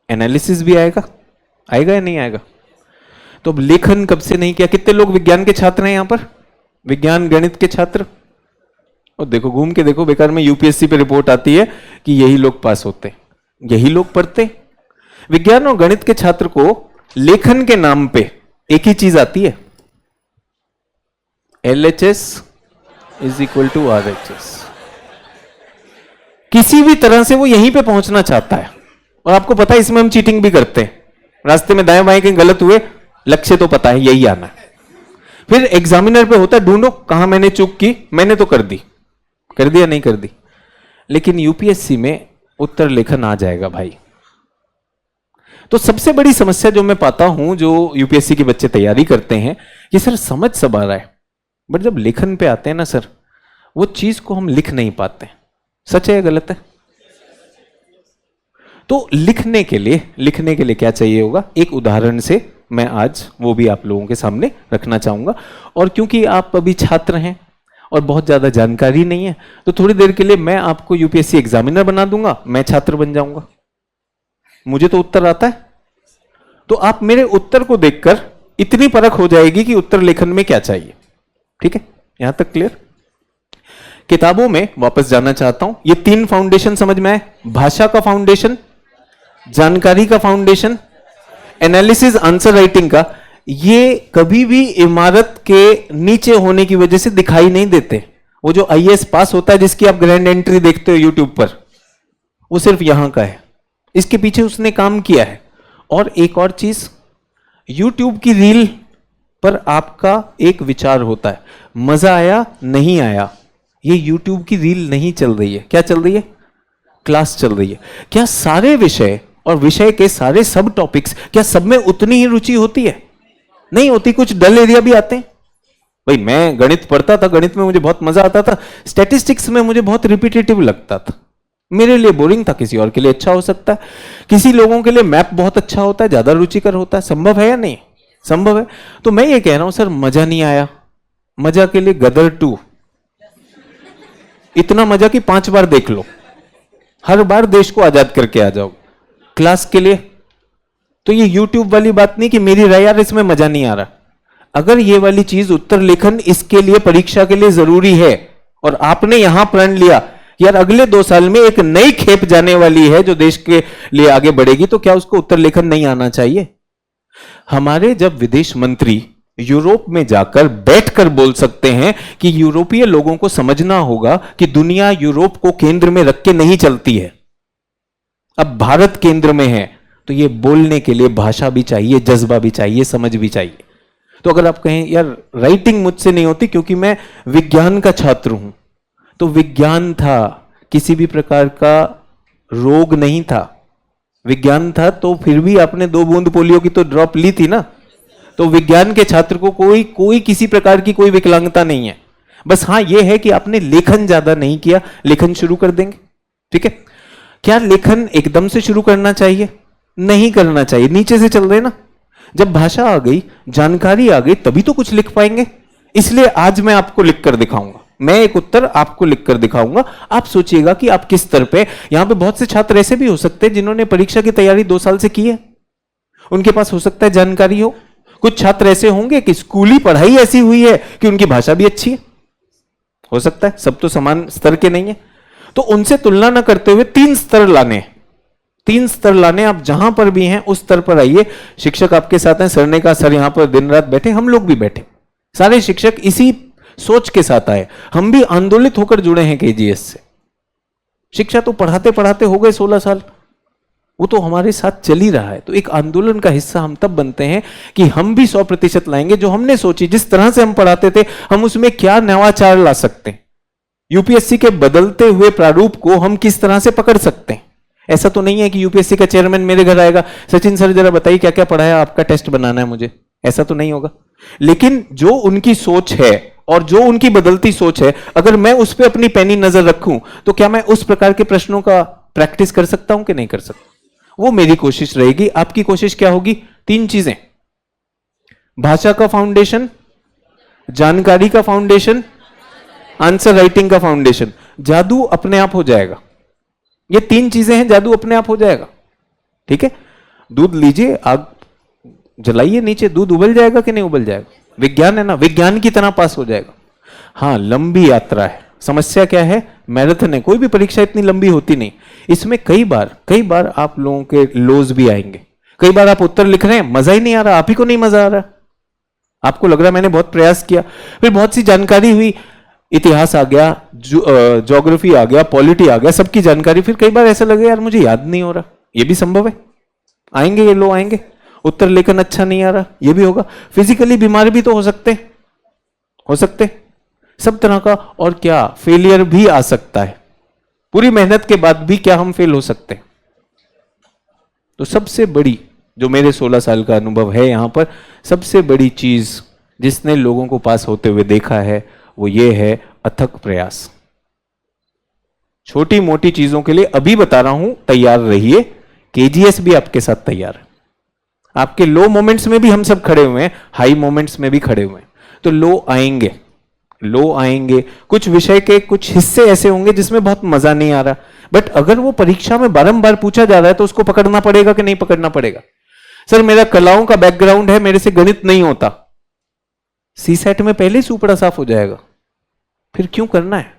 A: एनालिसिस भी आएगा, आएगा या नहीं आएगा? तो अब लेखन कब से नहीं किया? कितने लोग विज्ञान के छात्र हैं यहां पर, विज्ञान गणित के छात्र? और देखो, घूम के देखो, बेकार में यूपीएससी पे रिपोर्ट आती है कि यही लोग पास होते, यही लोग पढ़ते। विज्ञान और गणित के छात्र को लेखन के नाम पे एक ही चीज आती है, LHS is equal to RHS। किसी भी तरह से वो यहीं पे पहुंचना चाहता है, और आपको पता है इसमें हम चीटिंग भी करते हैं, रास्ते में दाएं बाएं कहीं गलत हुए, लक्ष्य तो पता है यही आना है। फिर एग्जामिनर पे होता है ढूंढो कहां मैंने चूक की, मैंने तो कर दी, कर दिया नहीं कर दी। लेकिन यूपीएससी में उत्तर लेखन आ जाएगा भाई। तो सबसे बड़ी समस्या जो मैं पाता हूं, जो यूपीएससी के बच्चे तैयारी करते हैं, कि सर समझ सब आ रहा है, बट जब लेखन पे आते हैं ना सर, वो चीज को हम लिख नहीं पाते। सच है या गलत है? तो लिखने के लिए क्या चाहिए होगा? एक उदाहरण से मैं आज वो भी आप लोगों के सामने रखना चाहूंगा। और क्योंकि आप अभी छात्र हैं और बहुत ज्यादा जानकारी नहीं है, तो थोड़ी देर के लिए मैं आपको यूपीएससी एग्जामिनर बना दूंगा, मैं छात्र बन जाऊंगा, मुझे तो उत्तर आता है। तो आप मेरे उत्तर को देखकर इतनी परख हो जाएगी कि उत्तर लेखन में क्या चाहिए। ठीक है, यहां तक क्लियर? किताबों में वापस जाना चाहता हूं। ये 3 फाउंडेशन समझ में आए? भाषा का फाउंडेशन, जानकारी का फाउंडेशन, एनालिसिस आंसर राइटिंग का। ये कभी भी इमारत के नीचे होने की वजह से दिखाई नहीं देते। वो जो आईएएस पास होता है, जिसकी आप ग्रैंड एंट्री देखते हो यूट्यूब पर, वो सिर्फ यहां का है, इसके पीछे उसने काम किया है। और एक और चीज, यूट्यूब की रील पर आपका एक विचार होता है, मजा आया नहीं आया, ये यूट्यूब की रील नहीं चल रही है। क्या चल रही है? क्लास चल रही है। क्या सारे विषय और विषय के सारे सब टॉपिक्स, क्या सब में उतनी ही रुचि होती है? नहीं होती, कुछ डल एरिया भी आते हैं। भाई मैं गणित पढ़ता था, गणित में मुझे बहुत मजा आता था, स्टैटिस्टिक्स में मुझे बहुत रिपीटेटिव लगता था, मेरे लिए बोरिंग था, किसी और के लिए अच्छा हो सकता है। किसी लोगों के लिए मैप बहुत अच्छा होता है, ज्यादा रुचिकर होता है। संभव है या नहीं? संभव है। तो मैं ये कह रहा हूं सर मजा नहीं आया, मजा के लिए गदर 2, इतना मजा कि 5 बार देख लो, हर बार देश को आजाद करके आ जाओ। क्लास के लिए तो ये यूट्यूब वाली बात नहीं कि मेरी राय यार इसमें मजा नहीं आ रहा। अगर ये वाली चीज उत्तर लेखन इसके लिए, परीक्षा के लिए जरूरी है, और आपने यहां प्रण लिया कि यार अगले 2 साल में एक नई खेप जाने वाली है जो देश के लिए आगे बढ़ेगी, तो क्या उसको उत्तर लेखन नहीं आना चाहिए? हमारे जब विदेश मंत्री यूरोप में जाकर बैठकर बोल सकते हैं कि यूरोपीय लोगों को समझना होगा कि दुनिया यूरोप को केंद्र में रख के नहीं चलती है, अब भारत केंद्र में है, तो ये बोलने के लिए भाषा भी चाहिए, जज्बा भी चाहिए, समझ भी चाहिए। तो अगर आप कहें यार राइटिंग मुझसे नहीं होती क्योंकि मैं विज्ञान का छात्र हूं, तो विज्ञान था, किसी भी प्रकार का रोग नहीं था, विज्ञान था, तो फिर भी आपने 2 बूंद पोलियो की तो ड्रॉप ली थी ना। तो विज्ञान के छात्र को कोई किसी प्रकार की कोई विकलांगता नहीं है, बस हां यह है कि आपने लेखन ज्यादा नहीं किया। लेखन शुरू कर देंगे, ठीक है। क्या लेखन एकदम से शुरू करना चाहिए? नहीं करना चाहिए, नीचे से चल रहे ना। जब भाषा आ गई, जानकारी आ गई, तभी तो कुछ लिख पाएंगे। इसलिए आज मैं आपको लिखकर दिखाऊंगा, मैं एक उत्तर आपको लिखकर दिखाऊंगा, आप सोचिएगा कि आप किस स्तर पे। यहां पे बहुत से छात्र ऐसे भी हो सकते हैं जिन्होंने परीक्षा की तैयारी 2 साल से की है, उनके पास हो सकता है जानकारी हो। कुछ छात्र ऐसे होंगे कि स्कूली पढ़ाई ऐसी हुई है कि उनकी भाषा भी अच्छी है, हो सकता है, सब तो समान स्तर के नहीं है। तो उनसे तुलना ना करते हुए 3 स्तर लाने, 3 स्तर लाने। आप जहां पर भी हैं उस स्तर पर आइए। शिक्षक आपके साथ हैं, सर ने कहा सर यहां पर दिन रात बैठे, हम लोग भी बैठे, सारे शिक्षक इसी सोच के साथ आए। हम भी आंदोलित होकर जुड़े हैं केजीएस से। शिक्षा तो पढ़ाते पढ़ाते हो गए 16 साल, वो तो हमारे साथ चल ही रहा है। तो एक आंदोलन का हिस्सा हम तब बनते हैं कि हम भी 100% लाएंगे। जो हमने सोची, जिस तरह से हम पढ़ाते थे, हम उसमें क्या नवाचार ला सकते हैं, यूपीएससी के बदलते हुए प्रारूप को हम किस तरह से पकड़ सकते हैं। ऐसा तो नहीं है कि यूपीएससी का चेयरमैन मेरे घर आएगा, सचिन सर जरा बताइए क्या क्या पढ़ाया, आपका टेस्ट बनाना है मुझे, ऐसा तो नहीं होगा। लेकिन जो उनकी सोच है और जो उनकी बदलती सोच है, अगर मैं उस पर अपनी पैनी नजर रखूं, तो क्या मैं उस प्रकार के प्रश्नों का प्रैक्टिस कर सकता हूं कि नहीं कर सकता? वो मेरी कोशिश रहेगी। आपकी कोशिश क्या होगी? 3 चीजें, भाषा का फाउंडेशन, जानकारी का फाउंडेशन, आंसर राइटिंग का फाउंडेशन। जादू अपने आप हो जाएगा। ये 3 चीजें हैं, जादू अपने आप हो जाएगा, ठीक है। दूध लीजिए, आग जलाइए नीचे, दूध उबल जाएगा कि नहीं उबल जाएगा? विज्ञान है ना, विज्ञान की तरह पास हो जाएगा। हां, लंबी यात्रा है। समस्या क्या है? मैराथन है, कोई भी परीक्षा इतनी लंबी होती नहीं। इसमें कई बार आप लोगों के लोज भी आएंगे। कई बार आप उत्तर लिख रहे हैं, मजा ही नहीं आ रहा, आप ही को नहीं मजा आ रहा, आपको लग रहा है मैंने बहुत प्रयास किया, फिर बहुत सी जानकारी हुई, इतिहास आ गया, ज्योग्राफी आ गया, पॉलिटी आ गया, सबकी जानकारी, फिर कई बार ऐसा लगे यार मुझे याद नहीं हो रहा। ये भी संभव है, आएंगे ये लोग आएंगे। उत्तर लेखन अच्छा नहीं आ रहा, ये भी होगा। फिजिकली बीमार भी तो हो सकते सब तरह का। और क्या, फेलियर भी आ सकता है। पूरी मेहनत के बाद भी क्या हम फेल हो सकते हैं? तो सबसे बड़ी, जो मेरे 16 साल का अनुभव है यहां पर, सबसे बड़ी चीज जिसने लोगों को पास होते हुए देखा है, वो ये है अथक प्रयास। छोटी मोटी चीजों के लिए अभी बता रहा हूं, तैयार रहिए। केजीएस भी आपके साथ तैयार है। आपके लो मोमेंट्स में भी हम सब खड़े हुए हैं, हाई मोमेंट्स में भी खड़े हुए हैं। तो लो आएंगे, कुछ विषय के कुछ हिस्से ऐसे होंगे जिसमें बहुत मजा नहीं आ रहा, बट अगर वो परीक्षा में बारंबार पूछा जा रहा है तो उसको पकड़ना पड़ेगा कि नहीं पकड़ना पड़ेगा? सर मेरा कलाओं का बैकग्राउंड है, मेरे से गणित नहीं होता, सीसेट में पहले से ऊपरा साफ हो जाएगा, फिर क्यों करना है?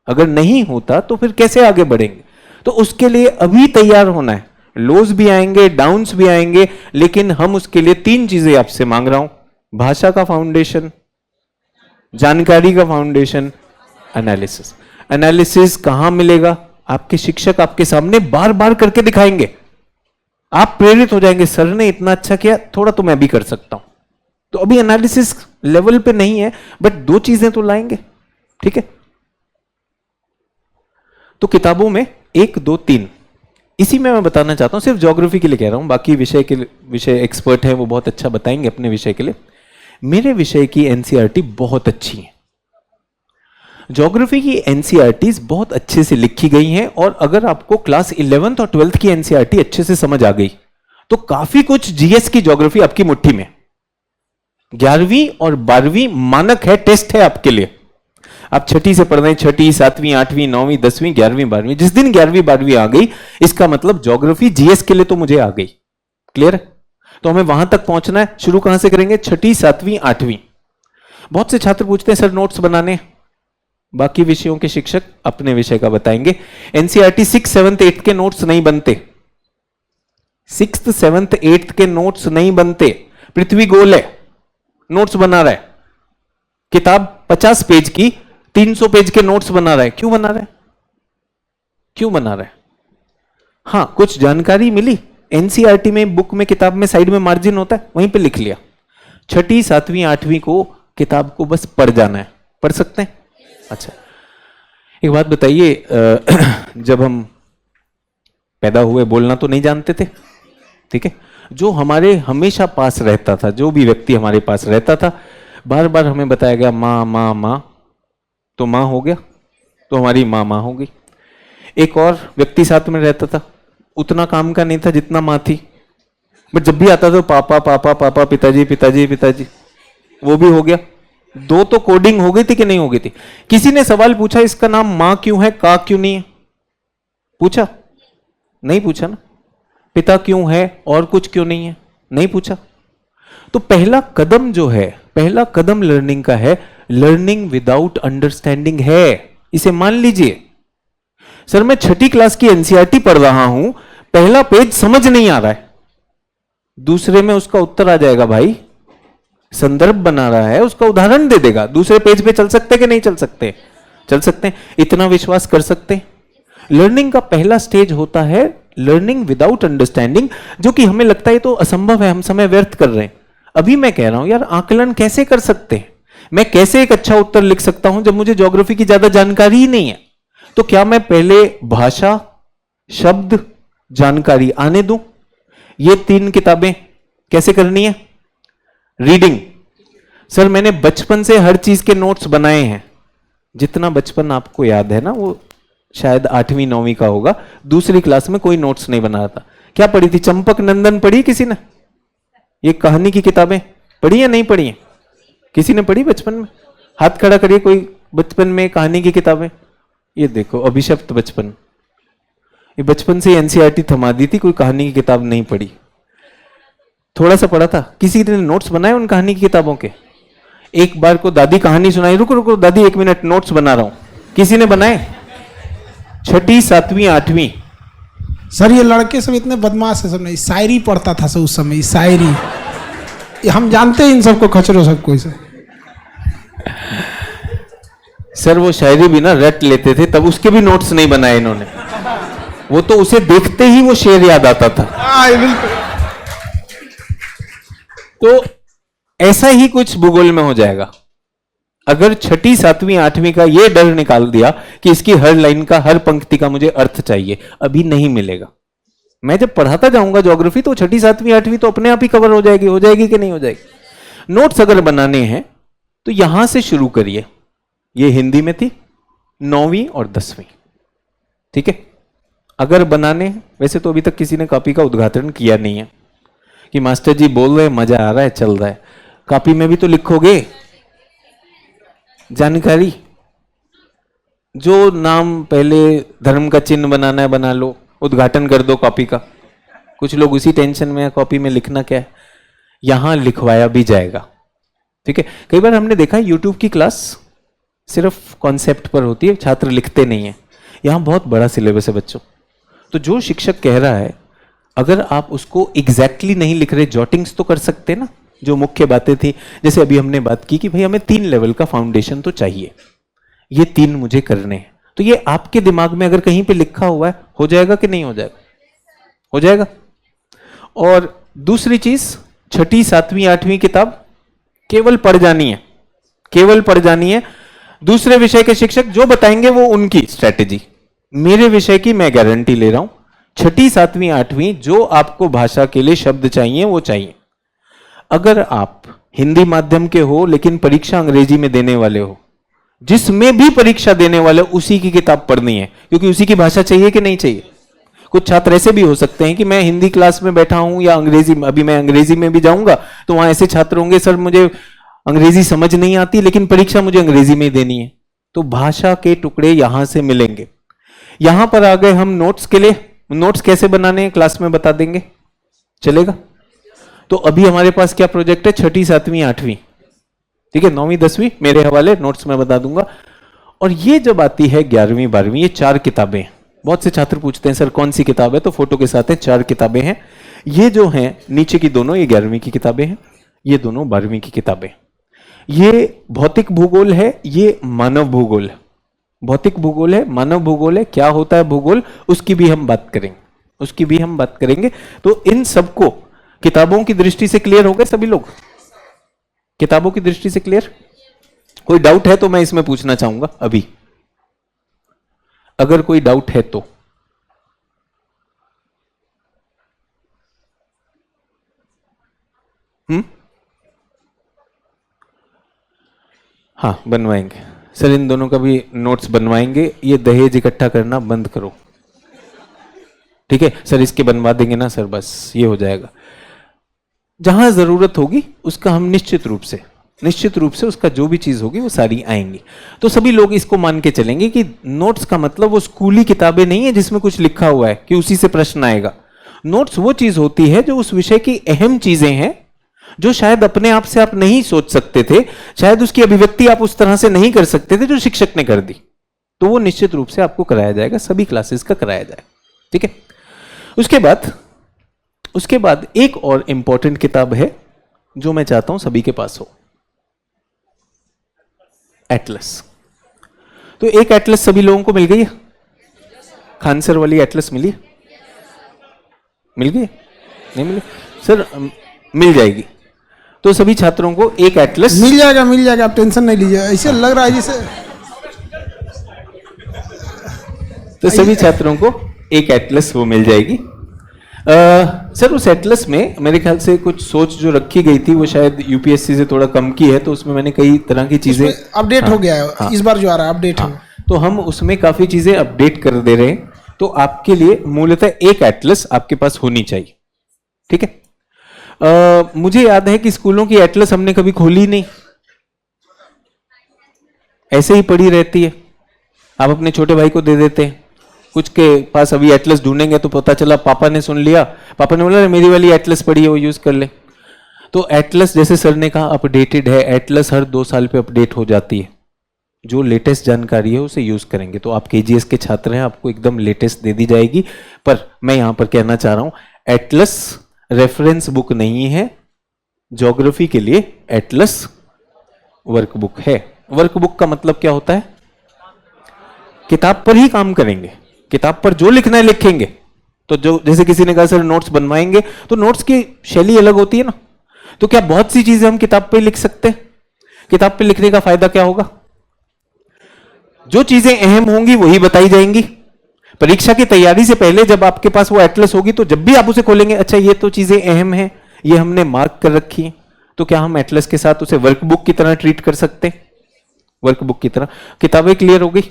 A: अगर नहीं होता तो फिर कैसे आगे बढ़ेंगे? तो उसके लिए अभी तैयार होना है। लोज भी आएंगे, डाउन्स भी आएंगे, लेकिन हम उसके लिए 3 चीजें आपसे मांग रहा हूं। भाषा का फाउंडेशन, जानकारी का फाउंडेशन, एनालिसिस कहां मिलेगा? आपके शिक्षक आपके सामने बार बार करके दिखाएंगे, आप प्रेरित हो जाएंगे, सर ने इतना अच्छा किया, थोड़ा तो मैं भी कर सकता हूं। तो अभी एनालिसिस लेवल पे नहीं है, बट 2 चीजें तो लाएंगे, ठीक है। तो किताबों में 1, 2, 3 इसी में मैं बताना चाहता हूं, सिर्फ ज्योग्राफी के लिए कह रहा हूं, बाकी विषय एक्सपर्ट हैं, वो बहुत अच्छा बताएंगे अपने विषय के लिए। मेरे विषय की एनसीईआरटी बहुत अच्छी है। ज्योग्राफी की एनसीईआरटीज बहुत अच्छे से लिखी गई हैं, और अगर आपको क्लास 11th और 12th की एनसीईआरटी अच्छे से समझ आ गई तो काफी कुछ जीएस की ज्योग्राफी आपकी मुट्ठी में। 11वीं और 12वीं मानक है, टेस्ट है आपके लिए। आप 6ठी से पढ़ रहे हैं, 6ठी, 7वीं, 8वीं, 9वीं, 10वीं, 11वीं, 12वीं, जिस दिन 11वीं 12वीं आ गई, इसका मतलब ज्योग्राफी जीएस के लिए तो मुझे आ गई। क्लियर है? तो हमें वहां तक पहुंचना है। शुरू कहां से करेंगे? 6ठी, 7वीं, 8वीं। बहुत से छात्र पूछते हैं सर नोट्स बनाने, बाकी विषयों के शिक्षक अपने विषय का बताएंगे। एनसीईआरटी 6, 7, 8 के नोट्स नहीं बनते। 6th, 7th, 8th के नोट्स नहीं बनते। पृथ्वी गोल है, नोट्स बना रहा है। किताब 50 पेज की 300 पेज के नोट्स बना रहा है। क्यों बना रहा है? क्यों बना रहा है? हां, कुछ जानकारी मिली एनसीईआरटी में, बुक में, किताब में साइड में मार्जिन होता है, वहीं पे लिख लिया। 6ठी, 7वीं, 8वीं को किताब को बस पढ़ जाना है। पढ़ सकते हैं? अच्छा, एक बात बताइए, जब हम पैदा हुए बोलना तो नहीं जानते थे, ठीक है? जो हमारे हमेशा पास रहता था, जो भी व्यक्ति हमारे पास रहता था, बार बार हमें बताया गया माँ माँ माँ, तो माँ हो गया, तो हमारी माँ माँ हो गई। एक और व्यक्ति साथ में रहता था, उतना काम का नहीं था जितना माँ थी, बट जब भी आता था पापा पापा पापा, पिताजी पिताजी पिताजी, वो भी हो गया। 2 तो कोडिंग हो गई थी कि नहीं हो गई थी? किसी ने सवाल पूछा इसका नाम माँ क्यों है, का क्यों नहीं है? पूछा? नहीं पूछा ना। पिता क्यों है और कुछ क्यों नहीं है? नहीं पूछा। तो पहला कदम जो है, पहला कदम लर्निंग का है, लर्निंग विदाउट अंडरस्टैंडिंग है। इसे मान लीजिए। सर मैं 6ठी क्लास की एनसीईआरटी पढ़ रहा हूं, पहला पेज समझ नहीं आ रहा है, दूसरे में उसका उत्तर आ जाएगा भाई। संदर्भ बना रहा है, उसका उदाहरण दे देगा। दूसरे पेज पे चल सकते कि नहीं चल सकते? चल सकते हैं। इतना विश्वास कर सकते हैं। लर्निंग का पहला स्टेज होता है लर्निंग विदाउट अंडरस्टैंडिंग, जो कि हमें लगता है तो असंभव है, हम समय व्यर्थ कर रहे हैं। अभी मैं कह रहा हूं यार, आकलन कैसे कर सकते हैं? मैं कैसे एक अच्छा उत्तर लिख सकता हूं जब मुझे ज्योग्राफी की ज्यादा जानकारी ही नहीं है? तो क्या मैं पहले भाषा, शब्द, जानकारी आने दूं? ये 3 किताबें कैसे करनी है? रीडिंग। सर मैंने बचपन से हर चीज के नोट्स बनाए हैं। जितना बचपन आपको याद है ना, वो शायद 8वीं 9वीं का होगा। दूसरी क्लास में कोई नोट्स नहीं बना रहा था। क्या पढ़ी थी? चंपक नंदन पढ़ी किसी ने? ये कहानी की किताबें पढ़ी या नहीं पढ़ी है? किसी ने पढ़ी बचपन में? हाथ खड़ा करिए कोई बचपन में कहानी की किताबें। ये देखो, अभिशप्त बचपन। ये बचपन से एनसीईआरटी थमा दी थी, कोई कहानी की किताब नहीं पढ़ी। थोड़ा सा पढ़ा था। किसी ने नोट्स बनाए उन कहानी की किताबों के? एक बार को दादी कहानी सुनाई, रुको रुको दादी 1 मिनट, नोट्स बना रहा हूं। किसी ने बनाए? 6ठी, 7वीं, 8वीं।
B: सर ये लड़के सब इतने बदमाश है, सब नहीं शायरी पढ़ता था सब उस समय, शायरी। ये हम जानते हैं इन सबको, खचरो सबको इसे।
A: सर वो शायरी भी ना रट लेते थे, तब उसके भी नोट्स नहीं बनाए इन्होंने। वो तो उसे देखते ही वो शेर याद आता था।
B: बिल्कुल।
A: तो ऐसा ही कुछ भूगोल में हो जाएगा। अगर 6ठी, 7वीं, 8वीं का ये डर निकाल दिया कि इसकी हर लाइन का, हर पंक्ति का मुझे अर्थ चाहिए, अभी नहीं मिलेगा। मैं जब पढ़ाता जाऊंगा ज्योग्राफी, तो 6ठी, 7वीं, 8वीं तो अपने आप ही कवर हो जाएगी कि नहीं हो जाएगी? नोट्स अगर बनाने हैं तो यहां से शुरू करिए। ये हिंदी में थी, 9वीं और 10वीं, ठीक है? अगर बनाने हैं, वैसे तो अभी तक किसी ने कॉपी का उद्घाटन किया नहीं है कि मास्टर जी बोल रहे हैं, मजा आ रहा है, चल रहा है। कॉपी में भी तो लिखोगे जानकारी। जो नाम पहले धर्म का चिन्ह बनाना है बना लो, उद्घाटन कर दो कॉपी का। कुछ लोग उसी टेंशन में है, कॉपी में लिखना क्या है। यहां लिखवाया भी जाएगा, ठीक है? कई बार हमने देखा है यूट्यूब की क्लास सिर्फ कॉन्सेप्ट पर होती है, छात्र लिखते नहीं है। यहां बहुत बड़ा सिलेबस है बच्चों। तो जो शिक्षक कह रहा है, अगर आप उसको एग्जैक्टली नहीं लिख रहे, जॉटिंग्स तो कर सकते ना, जो मुख्य बातें थी। जैसे अभी हमने बात की कि भाई हमें 3 लेवल का फाउंडेशन तो चाहिए, ये 3 मुझे करने हैं। तो ये आपके दिमाग में अगर कहीं पे लिखा हुआ है, हो जाएगा कि नहीं हो जाएगा? हो जाएगा। और दूसरी चीज, 6ठी, 7वीं, 8वीं किताब केवल पढ़ जानी है, केवल पढ़ जानी है। दूसरे विषय के शिक्षक जो बताएंगे वो उनकी स्ट्रेटेजी। मेरे विषय की मैं गारंटी ले रहा हूं, 6ठी, 7वीं, 8वीं जो आपको भाषा के लिए शब्द चाहिए वो चाहिए। अगर आप हिंदी माध्यम के हो लेकिन परीक्षा अंग्रेजी में देने वाले हो, जिसमें भी परीक्षा देने वाले, उसी की किताब पढ़नी है, क्योंकि उसी की भाषा चाहिए कि नहीं चाहिए। कुछ छात्र ऐसे भी हो सकते हैं कि मैं हिंदी क्लास में बैठा हूं या अंग्रेजी, अभी मैं अंग्रेजी में भी जाऊंगा तो वहां ऐसे छात्र होंगे, सर मुझे अंग्रेजी समझ नहीं आती लेकिन परीक्षा मुझे अंग्रेजी में ही देनी है। तो भाषा के टुकड़े यहां से मिलेंगे। यहां पर आ गए हम नोट्स के लिए। नोट्स कैसे बनाने हैं क्लास में बता देंगे, चलेगा? तो अभी हमारे पास क्या प्रोजेक्ट है? 6ठी, 7वीं, 8वीं, ठीक है? 9वीं 10वीं मेरे हवाले, नोट्स में बता दूंगा। और ये जब आती है 11वीं 12वीं, ये 4 किताबें हैं। बहुत से छात्र पूछते हैं सर कौन सी किताब है, तो फोटो के साथ है 4 किताबें हैं। ये जो हैं नीचे की दोनों, ये 11वीं की किताबें हैं, ये दोनों 12वीं की किताबें। ये भौतिक भूगोल है, ये मानव भूगोल है। भौतिक भूगोल है, मानव भूगोल है। क्या होता है भूगोल, उसकी भी हम बात करेंगे, तो इन सबको किताबों की दृष्टि से क्लियर हो गए सभी लोग? किताबों की दृष्टि से क्लियर? कोई डाउट है तो मैं इसमें पूछना चाहूंगा अभी, अगर कोई डाउट है तो। हाँ बनवाएंगे सर, इन दोनों का भी नोट्स बनवाएंगे। ये दहेज इकट्ठा करना बंद करो, ठीक है सर, इसके बनवा देंगे ना सर, बस ये हो जाएगा। जहां जरूरत होगी उसका हम निश्चित रूप से उसका जो भी चीज होगी वो सारी आएंगी। तो सभी लोग इसको मान के चलेंगे कि नोट्स का मतलब वो स्कूली किताबें नहीं है जिसमें कुछ लिखा हुआ है कि उसी से प्रश्न आएगा। नोट्स वो चीज होती है जो उस विषय की अहम चीजें हैं, जो शायद अपने आप से आप नहीं सोच सकते थे, शायद उसकी अभिव्यक्ति आप उस तरह से नहीं कर सकते थे, जो शिक्षक ने कर दी, तो वो निश्चित रूप से आपको कराया जाएगा, सभी क्लासेस का कराया जाएगा, ठीक है। उसके बाद एक और इंपॉर्टेंट किताब है जो मैं चाहता हूं सभी के पास हो, एटलस। तो एक एटलस सभी लोगों को मिल गई है? खान सर वाली एटलस मिली? मिल गई? नहीं मिली सर, मिल जाएगी। तो सभी छात्रों को एक एटलस
B: मिल जाएगा, आप टेंशन नहीं लीजिए। ऐसे लग रहा है जैसे,
A: तो सभी छात्रों को एक एटलस वो मिल जाएगी। सर उस एटलस में मेरे ख्याल से कुछ सोच जो रखी गई थी वो शायद यूपीएससी से थोड़ा कम की है, तो उसमें मैंने कई तरह की चीजें
B: अपडेट हो गया है। हाँ, इस बार जो आ रहा है अपडेट है,
A: तो हम उसमें काफी चीजें अपडेट कर दे रहे हैं। तो आपके लिए मूलतः एक एटलस आपके पास होनी चाहिए, ठीक है। मुझे याद है कि स्कूलों की एटलस हमने कभी खोली नहीं, ऐसे ही पड़ी रहती है, आप अपने छोटे भाई को दे देते हैं। कुछ के पास अभी एटलस ढूंढेंगे तो पता चला पापा ने सुन लिया, पापा ने बोला मेरी वाली एटलस पड़ी है वो यूज कर ले। तो एटलस जैसे सर ने कहा अपडेटेड है, एटलस हर 2 साल पे अपडेट हो जाती है। जो लेटेस्ट जानकारी है उसे यूज करेंगे। तो आप केजीएस के छात्र हैं, आपको एकदम लेटेस्ट दे दी जाएगी। पर मैं यहां पर कहना चाह रहा हूं, एटलस रेफरेंस बुक नहीं है। ज्योग्राफी के लिए एटलस वर्कबुक है। वर्कबुक का मतलब क्या होता है? किताब पर ही काम करेंगे, किताब पर जो लिखना है लिखेंगे। तो जो जैसे किसी ने कहा सर नोट्स बनवाएंगे, तो नोट्स की शैली अलग होती है ना, तो क्या बहुत सी चीजें हम किताब पे लिख सकते हैं? किताब पे लिखने का फायदा क्या होगा? जो चीजें अहम होंगी वही बताई जाएंगी। परीक्षा की तैयारी से पहले जब आपके पास वो एटलस होगी, तो जब भी आप उसे खोलेंगे, अच्छा ये तो चीजें अहम हैं, ये हमने मार्क कर रखी हैं, तो क्या हम एटलस के साथ उसे वर्कबुक की तरह ट्रीट कर सकते हैं? वर्कबुक की तरह। किताबें क्लियर हो गई,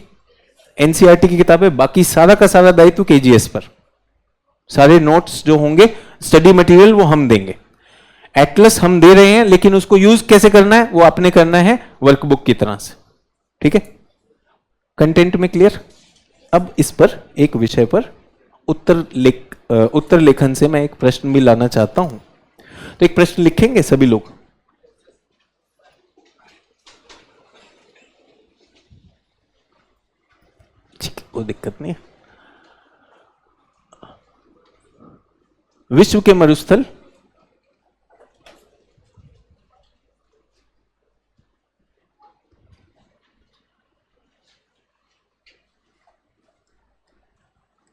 A: एनसीईआरटी की किताबें, बाकी सारा का सारा दायित्व केजीएस पर। सारे नोट्स जो होंगे, स्टडी मटेरियल वो हम देंगे। एटलस हम दे रहे हैं, लेकिन उसको यूज कैसे करना है वो आपने करना है वर्कबुक की तरह से, ठीक है। कंटेंट में क्लियर? अब इस पर एक विषय पर उत्तर लेखन से मैं एक प्रश्न भी लाना चाहता हूं। तो एक प्रश्न लिखेंगे सभी लोग। ठीक है, कोई दिक्कत नहीं है। विश्व के मरुस्थल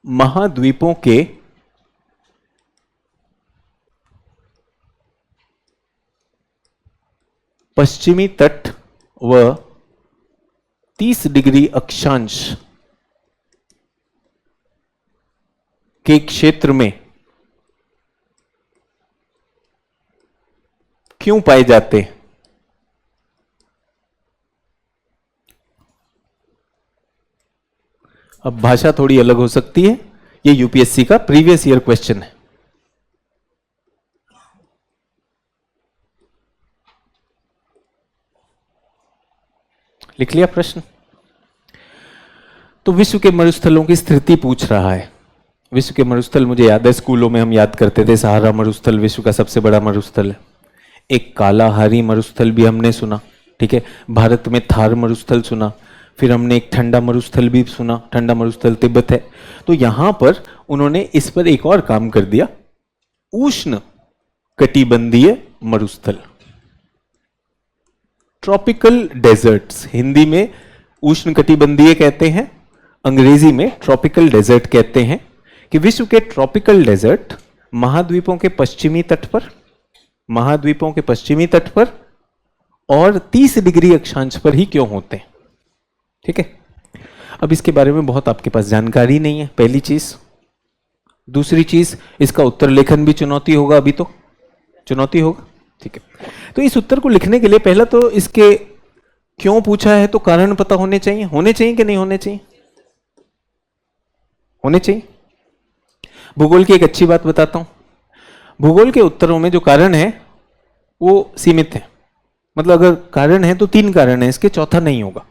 A: महाद्वीपों के पश्चिमी तट व 30 डिग्री अक्षांश के क्षेत्र में क्यों पाए जाते हैं? अब भाषा थोड़ी अलग हो सकती है, ये यूपीएससी का प्रीवियस ईयर क्वेश्चन है। लिख लिया प्रश्न? तो विश्व के मरुस्थलों की स्थिति पूछ रहा है। विश्व के मरुस्थल मुझे याद है, स्कूलों में हम याद करते थे, सहारा मरुस्थल विश्व का सबसे बड़ा मरुस्थल है। एक कालाहारी मरुस्थल भी हमने सुना, ठीक है। भारत में थार मरुस्थल सुना, फिर हमने एक ठंडा मरुस्थल भी सुना, ठंडा मरुस्थल तिब्बत है। तो यहां पर उन्होंने इस पर एक और काम कर दिया, उष्ण कटिबंधीय मरुस्थल, ट्रॉपिकल डेजर्ट्स। हिंदी में उष्ण कटिबंधीय कहते हैं, अंग्रेजी में ट्रॉपिकल डेजर्ट कहते हैं, कि विश्व के ट्रॉपिकल डेजर्ट महाद्वीपों के पश्चिमी तट पर, महाद्वीपों के पश्चिमी तट पर और 30 डिग्री अक्षांश पर ही क्यों होते हैं। ठीक है, अब इसके बारे में बहुत आपके पास जानकारी नहीं है, पहली चीज। दूसरी चीज, इसका उत्तर लेखन भी चुनौती होगा, अभी तो चुनौती होगा। ठीक है, तो इस उत्तर को लिखने के लिए पहला तो इसके क्यों पूछा है तो कारण पता होने चाहिए। होने चाहिए कि नहीं होने चाहिए? होने चाहिए। भूगोल की एक अच्छी बात बताता हूं, भूगोल के उत्तरों में जो कारण है वो सीमित है। मतलब अगर कारण है तो 3 कारण है, इसके चौथा नहीं होगा।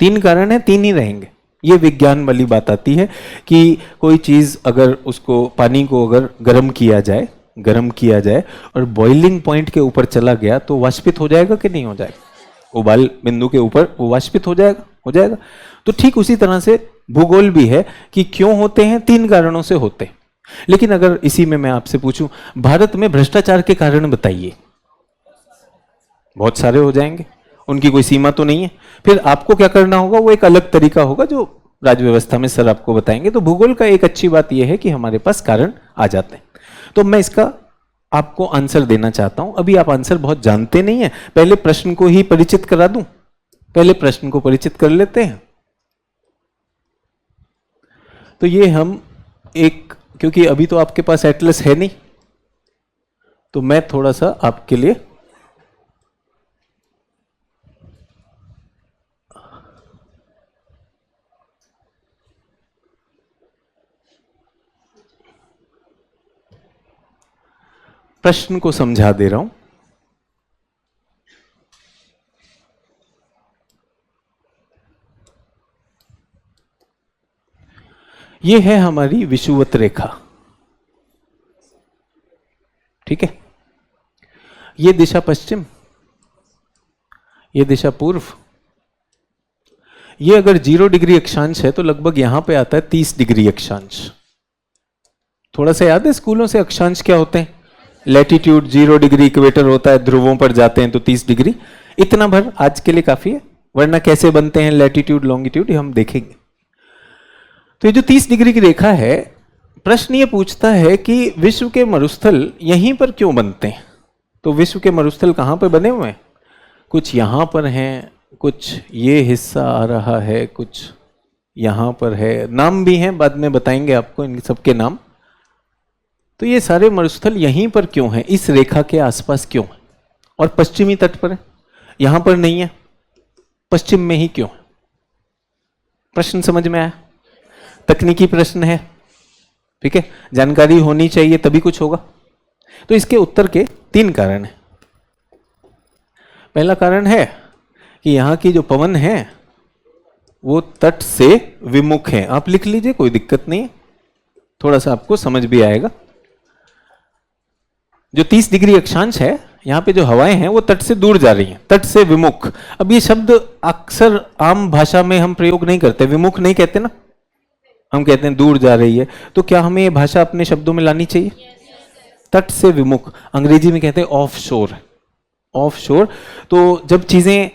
A: 3 कारण है, 3 ही रहेंगे। ये विज्ञान वाली बात आती है कि कोई चीज अगर उसको, पानी को अगर गर्म किया जाए और बॉइलिंग पॉइंट के ऊपर चला गया तो वाष्पित हो जाएगा कि नहीं हो जाएगा? उबाल बिंदु के ऊपर वो वाष्पित हो जाएगा। तो ठीक उसी तरह से भूगोल भी है कि क्यों होते हैं, 3 कारणों से होते हैं। लेकिन अगर इसी में मैं आपसे पूछूं, भारत में भ्रष्टाचार के कारण बताइए, बहुत सारे हो जाएंगे, उनकी कोई सीमा तो नहीं है। फिर आपको क्या करना होगा, वो एक अलग तरीका होगा जो राज्य व्यवस्था में सर आपको बताएंगे। तो भूगोल का एक अच्छी बात यह है कि हमारे पास कारण आ जाते हैं। तो मैं इसका आपको आंसर देना चाहता हूं। अभी आप आंसर बहुत जानते नहीं है, पहले प्रश्न को ही परिचित करा दूं। पहले प्रश्न को परिचित कर लेते हैं। तो ये हम एक, क्योंकि अभी तो आपके पास एटलस है नहीं, तो मैं थोड़ा सा आपके लिए प्रश्न को समझा दे रहा हूं। यह है हमारी विषुवत रेखा। ठीक है, यह दिशा पश्चिम, यह दिशा पूर्व। यह अगर 0 डिग्री अक्षांश है तो लगभग यहां पे आता है 30 डिग्री अक्षांश। थोड़ा सा याद है स्कूलों से अक्षांश क्या होते हैं? लैटिट्यूड 0 डिग्री, इक्वेटर होता है, ध्रुवों पर जाते हैं तो 30 डिग्री। इतना भर आज के लिए काफी है, वरना कैसे बनते हैं लैटिट्यूड लॉन्गिट्यूड ये हम देखेंगे। तो ये जो 30 डिग्री की रेखा है, प्रश्न ये पूछता है कि विश्व के मरुस्थल यहीं पर क्यों बनते हैं। तो विश्व के मरुस्थल कहां पर बने हुए हैं? कुछ यहां पर हैं, कुछ ये हिस्सा आ रहा है, कुछ यहां पर है, नाम भी हैं, बाद में बताएंगे आपको इन सबके नाम। तो ये सारे मरुस्थल यहीं पर क्यों हैं, इस रेखा के आसपास क्यों है, और पश्चिमी तट पर है, यहां पर नहीं है, पश्चिम में ही क्यों है? प्रश्न समझ में आया? तकनीकी प्रश्न है, ठीक है, जानकारी होनी चाहिए तभी कुछ होगा। तो इसके उत्तर के 3 कारण हैं। पहला कारण है कि यहां की जो पवन है वो तट से विमुख है। आप लिख लीजिए, कोई दिक्कत नहीं है, थोड़ा सा आपको समझ भी आएगा। जो 30 डिग्री अक्षांश है, यहां पे जो हवाएं हैं वो तट से दूर जा रही हैं, तट से विमुख। अब ये शब्द अक्सर आम भाषा में हम प्रयोग नहीं करते, विमुख नहीं कहते ना, हम कहते हैं दूर जा रही है। तो क्या हमें ये भाषा अपने शब्दों में लानी चाहिए? तट से विमुख, अंग्रेजी में कहते हैं ऑफ शोर। ऑफ शोर, तो जब चीजें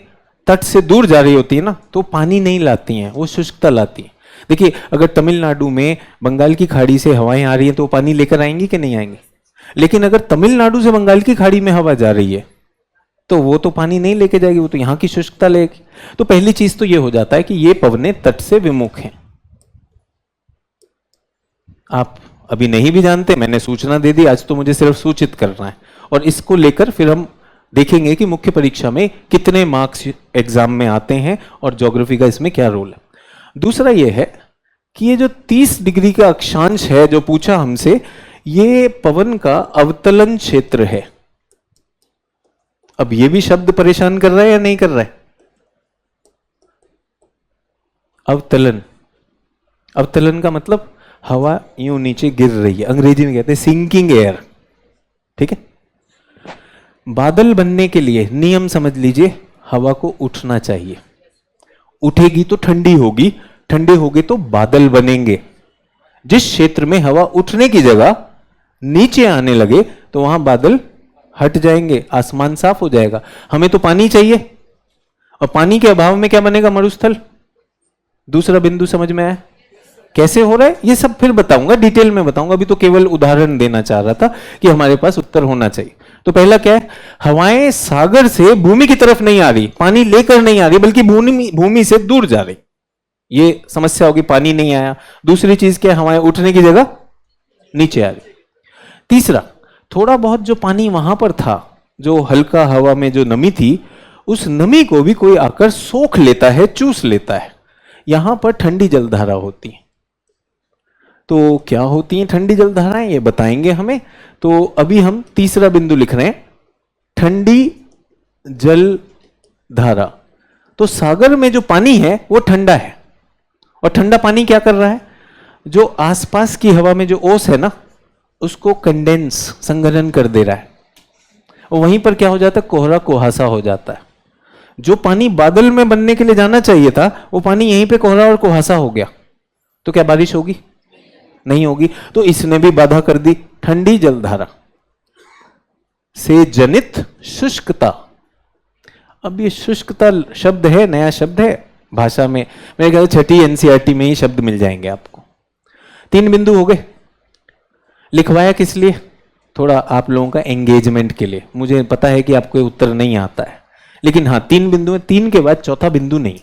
A: तट से दूर जा रही होती है ना, तो पानी नहीं लाती हैं, वो शुष्कता लाती है। देखिए, अगर तमिलनाडु में बंगाल की खाड़ी से हवाएं आ रही हैं तो पानी लेकर आएंगी कि नहीं आएंगी? लेकिन अगर तमिलनाडु से बंगाल की खाड़ी में हवा जा रही है तो वो तो पानी नहीं लेके जाएगी, वो तो यहां की शुष्कता लेगी। तो पहली चीज तो ये हो जाता है कि ये पवनें तट से विमुख हैं। आप अभी नहीं भी जानते, मैंने सूचना दे दी, आज तो मुझे सिर्फ सूचित करना है। और इसको लेकर फिर हम देखेंगे कि मुख्य परीक्षा में कितने मार्क्स एग्जाम में आते हैं और ज्योग्राफी का इसमें क्या रोल है। दूसरा यह है कि ये जो 30 डिग्री का अक्षांश है जो पूछा हमसे, ये पवन का अवतलन क्षेत्र है। अब ये भी शब्द परेशान कर रहा है या नहीं कर रहा है? अवतलन, अवतलन का मतलब हवा यूं नीचे गिर रही है, अंग्रेजी में कहते हैं सिंकिंग एयर। ठीक है, बादल बनने के लिए नियम समझ लीजिए, हवा को उठना चाहिए। उठेगी तो ठंडी होगी, ठंडी होगी तो बादल बनेंगे। जिस क्षेत्र में हवा उठने की जगह नीचे आने लगे तो वहां बादल हट जाएंगे, आसमान साफ हो जाएगा। हमें तो पानी चाहिए, और पानी के अभाव में क्या बनेगा? मरुस्थल। दूसरा बिंदु समझ में आया कैसे हो रहा है? ये सब फिर बताऊंगा, डिटेल में बताऊंगा, अभी तो केवल उदाहरण देना चाह रहा था कि हमारे पास उत्तर होना चाहिए। तो पहला क्या है? हवाएं सागर से भूमि की तरफ नहीं आ रही, पानी लेकर नहीं आ रही, बल्कि भूमि से दूर जा रही। ये समस्या होगी, पानी नहीं आया। दूसरी चीज क्या है? हवाएं उठने की जगह नीचे आ रही। तीसरा, थोड़ा बहुत जो पानी वहां पर था, जो हल्का हवा में जो नमी थी, उस नमी को भी कोई आकर सोख लेता है, चूस लेता है। यहां पर ठंडी जलधारा होती है। तो क्या होती हैं ठंडी जलधाराएं, ये बताएंगे हमें। तो अभी हम तीसरा बिंदु लिख रहे हैं, ठंडी जल धारा। तो सागर में जो पानी है वो ठंडा है, और ठंडा पानी क्या कर रहा है? जो आसपास की हवा में जो ओस है ना, उसको कंडेंस, संघनन कर दे रहा है, और वहीं पर क्या हो जाता है? कोहरा कुहासा हो जाता है। जो पानी बादल में बनने के लिए जाना चाहिए था, वो पानी यहीं पे कोहरा और कुहासा हो गया। तो क्या बारिश होगी? नहीं होगी। तो इसने भी बाधा कर दी। ठंडी जलधारा से जनित शुष्कता। अब ये शुष्कता शब्द है, नया शब्द है भाषा में, मेरे ख्याल छठी एनसीईआरटी में ही शब्द मिल जाएंगे आपको। 3 बिंदु हो गए। लिखवाया किस लिए? थोड़ा आप लोगों का एंगेजमेंट के लिए। मुझे पता है कि आपको उत्तर नहीं आता है, लेकिन हाँ 3 बिंदु है। 3 के बाद चौथा बिंदु नहीं।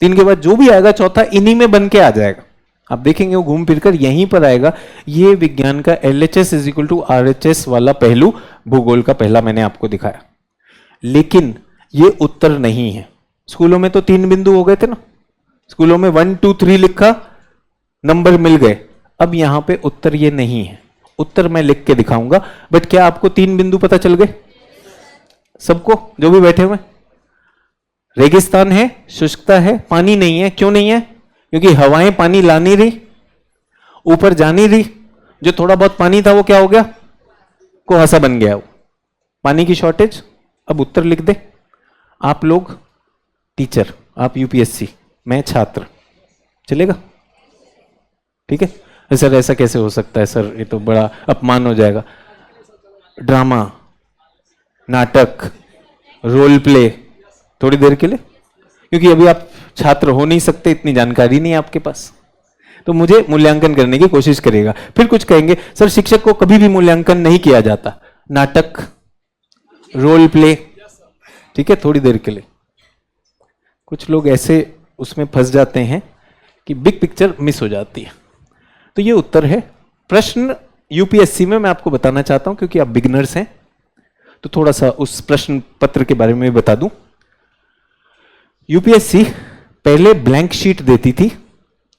A: 3 के बाद जो भी आएगा चौथा इन्हीं में बन के आ जाएगा। आप देखेंगे वो घूम फिरकर यहीं पर आएगा। ये विज्ञान का LHS = RHS वाला पहलू भूगोल का पहला मैंने आपको दिखाया, लेकिन ये उत्तर नहीं है। स्कूलों में तो 3 बिंदु हो गए थे ना, स्कूलों में 1 2 3 लिखा, नंबर मिल गए। अब यहां पे उत्तर ये नहीं है। उत्तर मैं लिख के दिखाऊंगा, बट क्या आपको 3 बिंदु पता चल गए सबको जो भी बैठे हुए? रेगिस्तान है, शुष्कता है, पानी नहीं है। क्यों नहीं है? क्योंकि हवाएं पानी ला नहीं रही, ऊपर जा नहीं रही। जो थोड़ा बहुत पानी था वो क्या हो गया? कुहासा बन गया। वो पानी की शॉर्टेज। अब उत्तर लिख दे। आप लोग टीचर, आप UPSC, मैं छात्र, चलेगा? ठीक है सर, ऐसा कैसे हो सकता है सर, ये तो बड़ा अपमान हो जाएगा। ड्रामा, नाटक, रोल प्ले, थोड़ी देर के लिए, क्योंकि अभी आप छात्र हो नहीं सकते, इतनी जानकारी नहीं है आपके पास, तो मुझे मूल्यांकन करने की कोशिश करेगा। फिर कुछ कहेंगे सर शिक्षक को कभी भी मूल्यांकन नहीं किया जाता। नाटक, रोल प्ले, ठीक है, थोड़ी देर के लिए। कुछ लोग ऐसे उसमें फंस जाते हैं कि बिग पिक्चर मिस हो जाती है। तो ये उत्तर है। प्रश्न UPSC में मैं आपको बताना चाहता हूं, क्योंकि आप बिगिनर्स हैं, तो थोड़ा सा उस प्रश्न पत्र के बारे में भी बता दूं। UPSC पहले ब्लैंक शीट देती थी,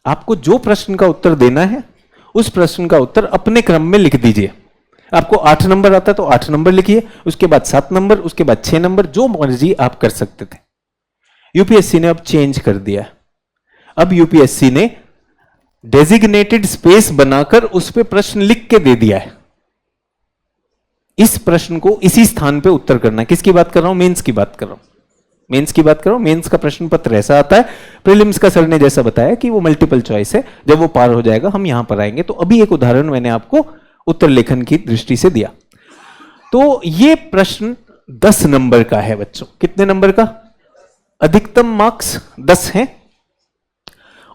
A: आपको जो प्रश्न का उत्तर देना है उस प्रश्न का उत्तर अपने क्रम में लिख दीजिए। आपको 8 नंबर आता है तो 8 नंबर लिखिए, उसके बाद 7 नंबर, उसके बाद 6 नंबर, जो मर्जी आप कर सकते थे। UPSC ने अब चेंज कर दिया। अब UPSC ने डेजिग्नेटेड स्पेस बनाकर उस पर प्रश्न लिख के दे दिया है। इस प्रश्न को इसी स्थान पे उत्तर करना है। किसकी बात कर रहा हूं? मेंस की बात कर रहा हूं। मेंस की बात कर रहा हूं। मेंस का प्रश्न पत्र ऐसा आता है। प्रीलिम्स का सर ने जैसा बताया कि वो मल्टीपल चॉइस है, जब वो पार हो जाएगा हम यहां पर आएंगे। तो अभी एक उदाहरण मैंने आपको उत्तर लेखन की दृष्टि से दिया। तो ये प्रश्न 10 नंबर का है बच्चों। कितने नंबर का? अधिकतम मार्क्स 10 हैं।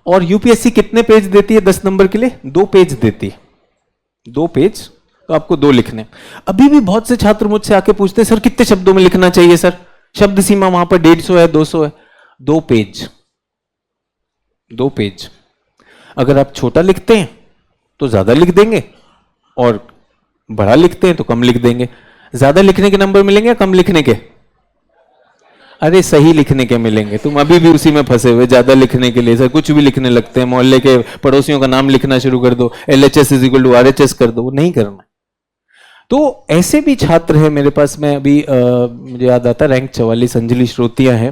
A: और UPSC कितने पेज देती है 10 नंबर के लिए? 2 पेज देती है। 2 पेज, तो आपको 2 लिखने। अभी भी बहुत से छात्र मुझसे आके पूछते हैं सर कितने शब्दों में लिखना चाहिए सर, शब्द सीमा वहां पर 150 है, 200 है। 2 पेज, 2 पेज। अगर आप छोटा लिखते हैं तो ज्यादा लिख देंगे, और बड़ा लिखते हैं तो कम लिख देंगे। ज्यादा लिखने के नंबर मिलेंगे या कम लिखने के? अरे सही लिखने के मिलेंगे। तुम अभी भी उसी में फंसे हुए, ज्यादा लिखने के लिए सर कुछ भी लिखने लगते हैं, मोहल्ले के पड़ोसियों का नाम लिखना शुरू कर दो, LHS = RHS कर दो। वो नहीं करना। तो ऐसे भी छात्र हैं मेरे पास। मैं अभी मुझे याद आता, रैंक 44 अंजलि श्रोतिया है,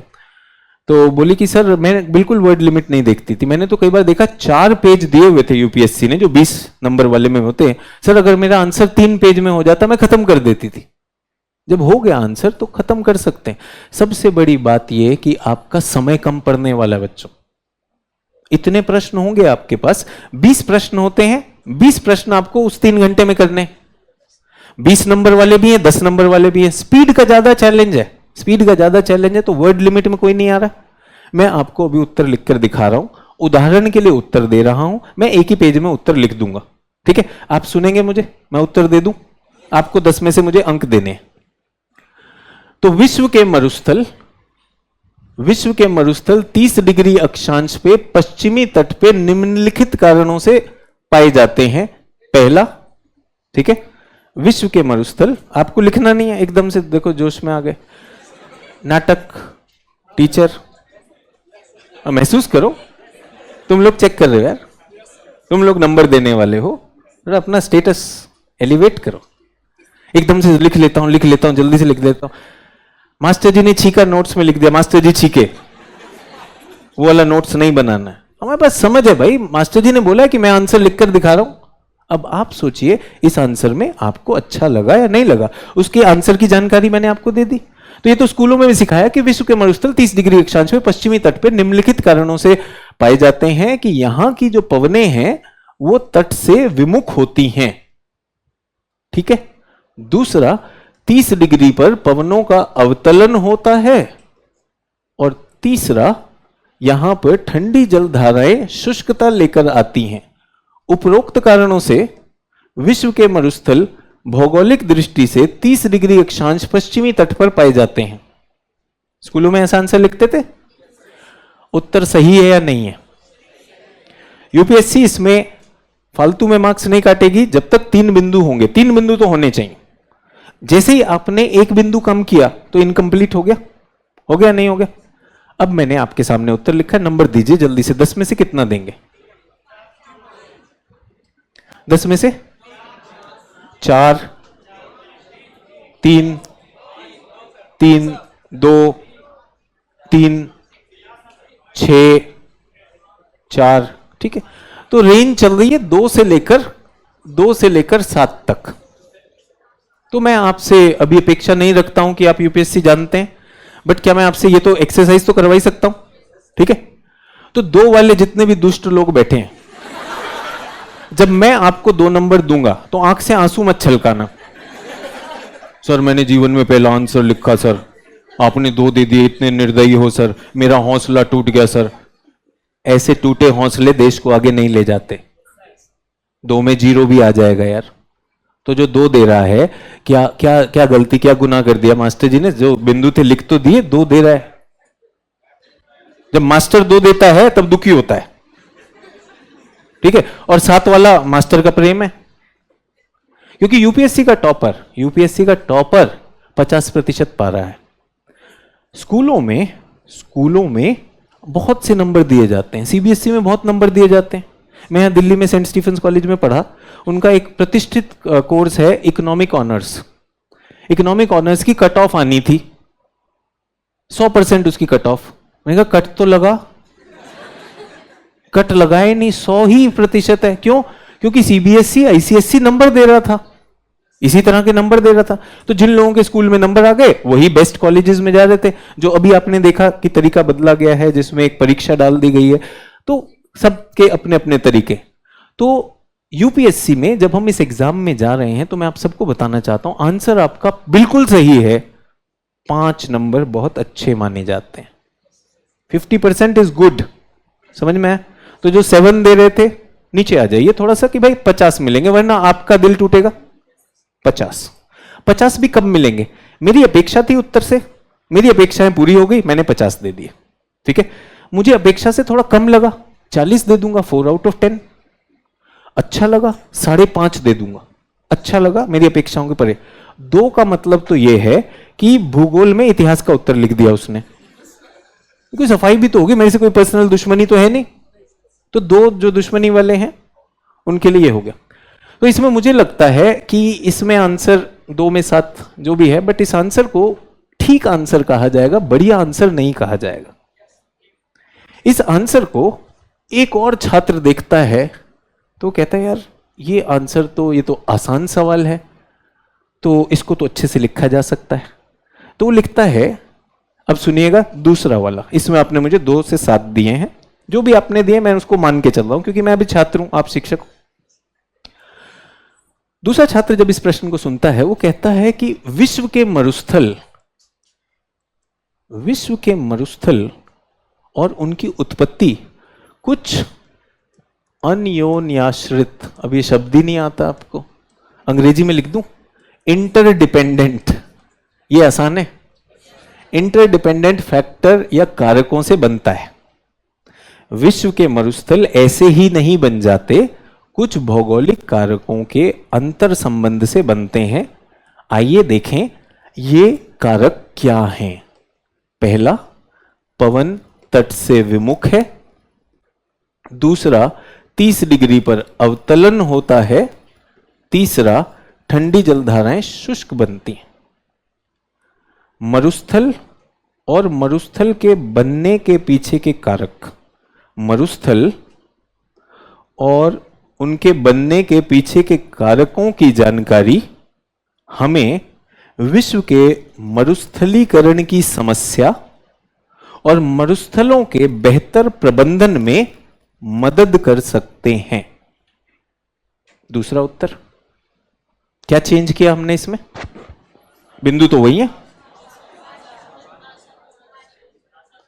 A: तो बोली कि सर मैं बिल्कुल वर्ड लिमिट नहीं देखती थी। मैंने तो कई बार देखा 4 पेज दिए हुए थे UPSC ने, जो 20 नंबर वाले में होते हैं। सर अगर मेरा आंसर 3 पेज में हो जाता मैं खत्म कर देती थी। जब हो गया आंसर तो खत्म कर सकते हैं। सबसे बड़ी बात यह कि आपका समय कम पड़ने वाला है बच्चों। इतने प्रश्न होंगे आपके पास, 20 प्रश्न होते हैं, 20 प्रश्न आपको उस 3 घंटे में करने हैं। 20 नंबर वाले भी हैं, 10 नंबर वाले भी हैं। स्पीड का ज्यादा चैलेंज है, स्पीड का ज्यादा चैलेंज है, तो वर्ड लिमिट में कोई नहीं आ रहा। मैं आपको अभी उत्तर लिखकर दिखा रहा हूं, उदाहरण के लिए उत्तर दे रहा हूं। मैं एक ही पेज में उत्तर लिख दूंगा, ठीक है? आप सुनेंगे मुझे, मैं उत्तर दे दूं, आपको 10 में से मुझे अंक देने हैं। तो विश्व के मरुस्थल 30 डिग्री अक्षांश पे पश्चिमी तट पे निम्नलिखित कारणों से पाए जाते हैं। पहला, ठीक है, विश्व के मरुस्थल, आपको लिखना नहीं है, एकदम से देखो जोश में आ गए। नाटक, टीचर, महसूस करो, तुम लोग चेक कर रहे हो यार, तुम लोग नंबर देने वाले हो, अपना स्टेटस एलिवेट करो। एकदम से लिख लेता हूं, जल्दी से लिख देता हूं। मास्टर जी ने छीका, नोट्स में लिख दिया मास्टर जी छीके, वो वाला नोट्स नहीं बनाना है। हमारे पास समझ है भाई, मास्टर जी ने बोला कि मैं आंसर लिखकर दिखा रहा हूं। अब आप सोचिए इस आंसर में आपको अच्छा लगा या नहीं लगा, उसकी आंसर की जानकारी मैंने आपको दे दी। तो ये तो स्कूलों में भी सिखाया कि विश्व के मरुस्थल 30 डिग्री अक्षांश में पश्चिमी तट पर निम्नलिखित कारणों से पाए जाते हैं कि यहां की जो पवनें हैं वो तट से विमुख होती हैं, ठीक है। दूसरा, 30 डिग्री पर पवनों का अवतलन होता है। और तीसरा, यहां पर ठंडी जलधाराएं शुष्कता लेकर आती हैं। उपरोक्त कारणों से विश्व के मरुस्थल भौगोलिक दृष्टि से 30 डिग्री अक्षांश पश्चिमी तट पर पाए जाते हैं। स्कूलों में ऐसा आंसर लिखते थे। उत्तर सही है या नहीं है? यूपीएससी इसमें फालतू में मार्क्स नहीं काटेगी जब तक 3 बिंदु होंगे। 3 बिंदु तो होने चाहिए। जैसे ही आपने 1 बिंदु कम किया तो इनकम्प्लीट हो गया, नहीं हो गया? अब मैंने आपके सामने उत्तर लिखा है, नंबर दीजिए जल्दी से। 10 में से कितना देंगे? 10 में से 4, 3, 2, 3, 6, 4, ठीक है। तो रेंज चल रही है 2 से लेकर 7 तक। तो मैं आपसे अभी अपेक्षा नहीं रखता हूं कि आप यूपीएससी जानते हैं, बट क्या मैं आपसे ये तो एक्सरसाइज तो करवा ही सकता हूं, ठीक है। तो 2 वाले जितने भी दुष्ट लोग बैठे हैं, जब मैं आपको 2 नंबर दूंगा तो आंख से आंसू मत छलकाना। सर मैंने जीवन में पहला आंसर लिखा सर, आपने 2 दे दिए, इतने निर्दयी हो सर, मेरा हौसला टूट गया सर। ऐसे टूटे हौसले देश को आगे नहीं ले जाते। 2 में 0 भी आ जाएगा यार। तो जो 2 दे रहा है, क्या गलती, क्या गुनाह कर दिया मास्टर जी ने? जो बिंदु थे लिख तो दिए, 2 दे रहा है। जब मास्टर 2 देता है तब दुखी होता है, ठीक है। और 7 वाला मास्टर का प्रेम है, क्योंकि यूपीएससी का टॉपर 50% पा रहा है। स्कूलों में बहुत से नंबर दिए जाते हैं, सीबीएसई में बहुत नंबर दिए जाते हैं। मैं यहाँ दिल्ली में सेंट स्टीफेंस कॉलेज में पढ़ा, उनका एक प्रतिष्ठित कोर्स है इकोनॉमिक ऑनर्स। इकोनॉमिक ऑनर्स की कट ऑफ आनी थी 100% उसकी कट ऑफ। मैंने कहा कट तो लगा, कट लगाए नहीं, 100% है। क्यों? क्योंकि सीबीएसई आईसीएसई नंबर दे रहा था, इसी तरह के नंबर दे रहा था। तो जिन लोगों के स्कूल में नंबर आ गए वही बेस्ट कॉलेजेस में जा रहे थे। जो अभी आपने देखा कि तरीका बदला गया है, जिसमें एक परीक्षा डाल दी गई है, तो सबके अपने अपने तरीके। तो यूपीएससी में जब हम इस एग्जाम में जा रहे हैं तो मैं आप सबको बताना चाहता हूं, आंसर आपका बिल्कुल सही है। 5 नंबर बहुत अच्छे माने जाते हैं। 50% इज गुड, समझ में आया? तो जो 7 दे रहे थे नीचे आ जाइए थोड़ा सा कि भाई 50 मिलेंगे, वरना आपका दिल टूटेगा। 50 भी कब मिलेंगे? मेरी अपेक्षा थी उत्तर से, मेरी अपेक्षाएं पूरी हो गई, मैंने 50 दे दिए, ठीक है। मुझे अपेक्षा से थोड़ा कम लगा, 40 दे दूंगा, 4 आउट ऑफ 10। अच्छा लगा, 5.5 दे दूंगा। अच्छा लगा, मेरी अपेक्षाओं के परे। 2 का मतलब तो यह है कि भूगोल में इतिहास का उत्तर लिख दिया उसने। कोई सफाई भी तो होगी, मेरे से कोई पर्सनल दुश्मनी तो है नहीं। तो 2 जो दुश्मनी वाले हैं उनके लिए हो गया। तो इसमें मुझे लगता है कि इसमें आंसर 2 में 7 जो भी है, बट इस आंसर को ठीक आंसर कहा जाएगा, बढ़िया आंसर नहीं कहा जाएगा। इस आंसर को एक और छात्र देखता है तो कहता है यार ये आंसर तो, ये तो आसान सवाल है, तो इसको तो अच्छे से लिखा जा सकता है। तो वो लिखता है, अब सुनिएगा दूसरा वाला, इसमें आपने मुझे 2 से 7 दिए हैं, जो भी आपने दिए मैं उसको मान के चल रहा हूं क्योंकि मैं अभी छात्र हूं, आप शिक्षक हो। दूसरा छात्र जब इस प्रश्न को सुनता है वो कहता है कि विश्व के मरुस्थल और उनकी उत्पत्ति कुछ अन्योन्याश्रित, अब ये शब्द ही नहीं आता आपको, अंग्रेजी में लिख दूं, इंटरडिपेंडेंट, ये आसान है, इंटरडिपेंडेंट फैक्टर या कारकों से बनता है। विश्व के मरुस्थल ऐसे ही नहीं बन जाते, कुछ भौगोलिक कारकों के अंतर संबंध से बनते हैं। आइए देखें ये कारक क्या हैं। पहला, पवन तट से विमुख है। दूसरा, 30 डिग्री पर अवतलन होता है। तीसरा, ठंडी जलधाराएं शुष्क बनती हैं। मरुस्थल और मरुस्थल के बनने के पीछे के कारक, मरुस्थल और उनके बनने के पीछे के कारकों की जानकारी हमें विश्व के मरुस्थलीकरण की समस्या और मरुस्थलों के बेहतर प्रबंधन में मदद कर सकते हैं। दूसरा उत्तर, क्या चेंज किया हमने इसमें? बिंदु तो वही है,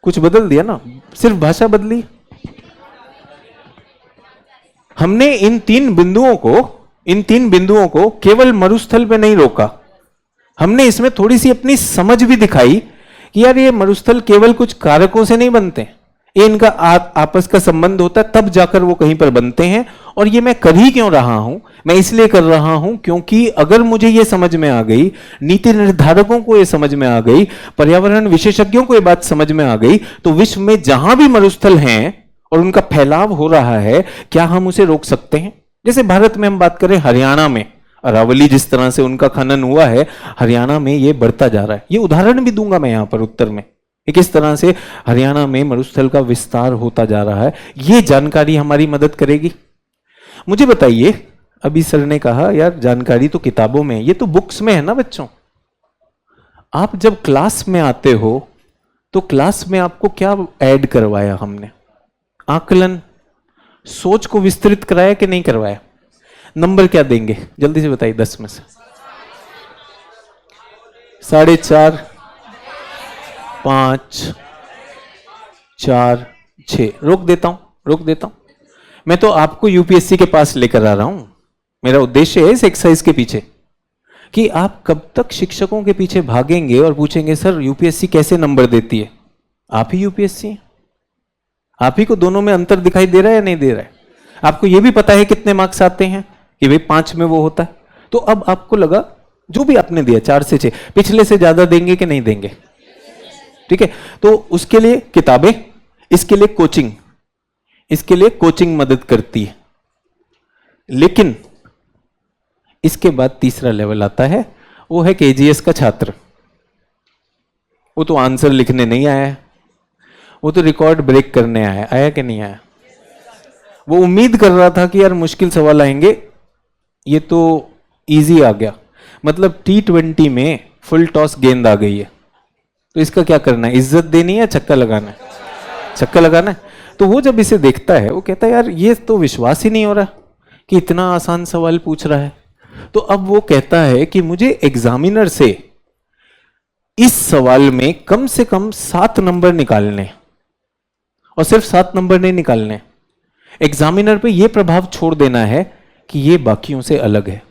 A: कुछ बदल दिया ना, सिर्फ भाषा बदली। हमने इन तीन बिंदुओं को केवल मरुस्थल पे नहीं रोका, हमने इसमें थोड़ी सी अपनी समझ भी दिखाई कि यार ये मरुस्थल केवल कुछ कारकों से नहीं बनते, ये इनका आपस का संबंध होता है, तब जाकर वो कहीं पर बनते हैं। और ये मैं कर ही क्यों रहा हूं? मैं इसलिए कर रहा हूं क्योंकि अगर मुझे ये समझ में आ गई, नीति निर्धारकों को ये समझ में आ गई, पर्यावरण विशेषज्ञों को ये बात समझ में आ गई, तो विश्व में जहां भी मरुस्थल हैं और उनका फैलाव हो रहा है, क्या हम उसे रोक सकते हैं? जैसे भारत में हम बात करें, हरियाणा में अरावली जिस तरह से उनका खनन हुआ है, हरियाणा में ये बढ़ता जा रहा है। ये उदाहरण भी दूंगा मैं यहां पर उत्तर में, किस तरह से हरियाणा में मरुस्थल का विस्तार होता जा रहा है। ये जानकारी हमारी मदद करेगी। मुझे बताइए, अभी सर ने कहा यार जानकारी तो किताबों में, ये तो बुक्स में है ना बच्चों। आप जब क्लास में आते हो तो क्लास में आपको क्या ऐड करवाया हमने? आकलन, सोच को विस्तृत कराया कि नहीं करवाया? नंबर क्या देंगे जल्दी से बताइए 10 में से? 4.5, 5, 4, 6। रोक देता हूं। मैं तो आपको यूपीएससी के पास लेकर आ रहा हूं। मेरा उद्देश्य है इस एक्सरसाइज के पीछे कि आप कब तक शिक्षकों के पीछे भागेंगे और पूछेंगे सर यूपीएससी कैसे नंबर देती है? आप ही यूपीएससी हैं, आप ही को दोनों में अंतर दिखाई दे रहा है या नहीं दे रहा है? आपको यह भी पता है कितने मार्क्स आते हैं कि भाई 5 में वो होता है। तो अब आपको लगा जो भी आपने दिया 4 से 6, पिछले से ज्यादा देंगे कि नहीं देंगे? ठीक है, तो उसके लिए किताबें, इसके लिए कोचिंग मदद करती है। लेकिन इसके बाद तीसरा लेवल आता है, वो है केजीएस का छात्र। वो तो आंसर लिखने नहीं आया है, वो तो रिकॉर्ड ब्रेक करने आया कि नहीं आया? वो उम्मीद कर रहा था कि यार मुश्किल सवाल आएंगे, ये तो इजी आ गया। मतलब T20 में फुल टॉस गेंद आ गई है, तो इसका क्या करना है? इज्जत देनी है, छक्का लगाना है? छक्का लगाना है। तो वो जब इसे देखता है वो कहता है यार ये तो विश्वास ही नहीं हो रहा कि इतना आसान सवाल पूछ रहा है। तो अब वो कहता है कि मुझे एग्जामिनर से इस सवाल में कम से कम 7 नंबर निकालने, और सिर्फ 7 नंबर नहीं निकालने, एग्जामिनर पे ये प्रभाव छोड़ देना है कि ये बाकियों से अलग है,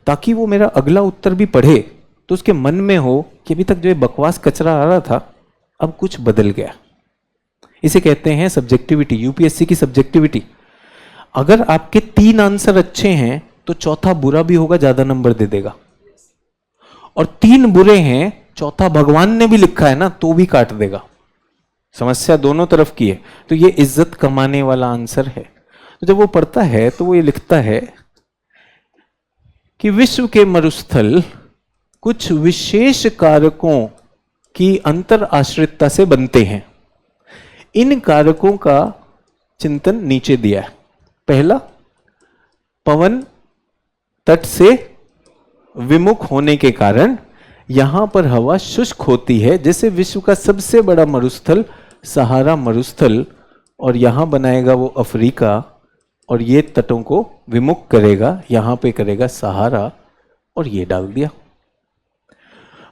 A: ताकि वो मेरा अगला उत्तर भी पढ़े तो उसके मन में हो कि अभी तक जो ये बकवास कचरा आ रहा था अब कुछ बदल गया। इसे कहते हैं सब्जेक्टिविटी, यूपीएससी की सब्जेक्टिविटी। अगर आपके 3 आंसर अच्छे हैं तो चौथा बुरा भी होगा, ज्यादा नंबर दे देगा। और 3 बुरे हैं, चौथा भगवान ने भी लिखा है ना, तो भी काट देगा। समस्या दोनों तरफ की है। तो ये इज्जत कमाने वाला आंसर है। तो जब वो पढ़ता है तो वो ये लिखता है कि विश्व के मरुस्थल कुछ विशेष कारकों की अंतर आश्रितता से बनते हैं। इन कारकों का चिंतन नीचे दिया है। पहला, पवन तट से विमुख होने के कारण यहां पर हवा शुष्क होती है, जैसे विश्व का सबसे बड़ा मरुस्थल सहारा मरुस्थल, और यहां बनाएगा वो अफ्रीका, और ये तटों को विमुख करेगा, यहां पे करेगा सहारा, और ये डाल दिया।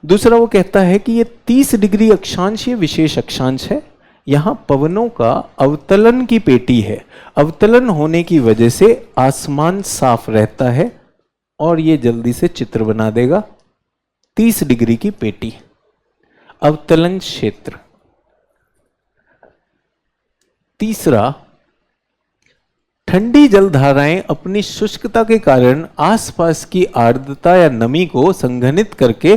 A: दूसरा वो कहता है कि ये 30 डिग्री अक्षांश ये विशेष अक्षांश है, यहां पवनों का अवतलन की पेटी है, अवतलन होने की वजह से आसमान साफ रहता है, और ये जल्दी से चित्र बना देगा 30 डिग्री की पेटी, अवतलन क्षेत्र। तीसरा, ठंडी जलधाराएं अपनी शुष्कता के कारण आसपास की आर्द्रता या नमी को संघनित करके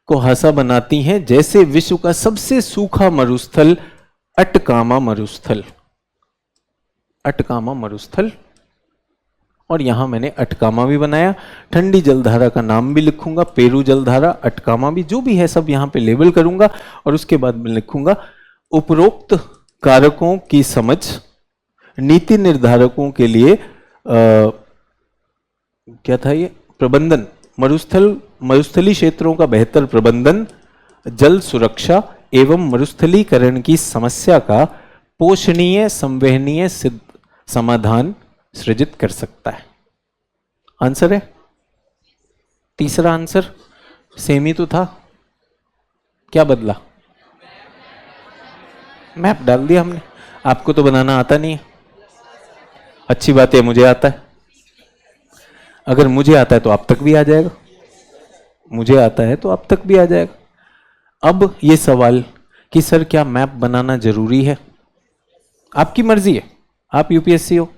A: कुहासा बनाती हैं, जैसे विश्व का सबसे सूखा मरुस्थल अटकामा मरुस्थल, अटकामा मरुस्थल, और यहां मैंने अटकामा भी बनाया। ठंडी जलधारा का नाम भी लिखूंगा, पेरू जलधारा, अटकामा भी, जो भी है सब यहां पे लेबल करूंगा, और उसके बाद मैं लिखूंगा उपरोक्त कारकों की समझ नीति निर्धारकों के लिए क्या था ये, प्रबंधन, मरुस्थली क्षेत्रों का बेहतर प्रबंधन, जल सुरक्षा एवं मरुस्थलीकरण की समस्या का पोषणीय संवहनीय सिद्ध समाधान सृजित कर सकता है। आंसर है, तीसरा आंसर सेम ही तो था, क्या बदला, मैप डाल दिया हमने। आपको तो बनाना आता नहीं है, अच्छी बात है, मुझे आता है। अगर मुझे आता है तो आप तक भी आ जाएगा, मुझे आता है तो आप तक भी आ जाएगा। अब ये सवाल कि सर क्या मैप बनाना जरूरी है, आपकी मर्जी है, आप यूपीएससी हो।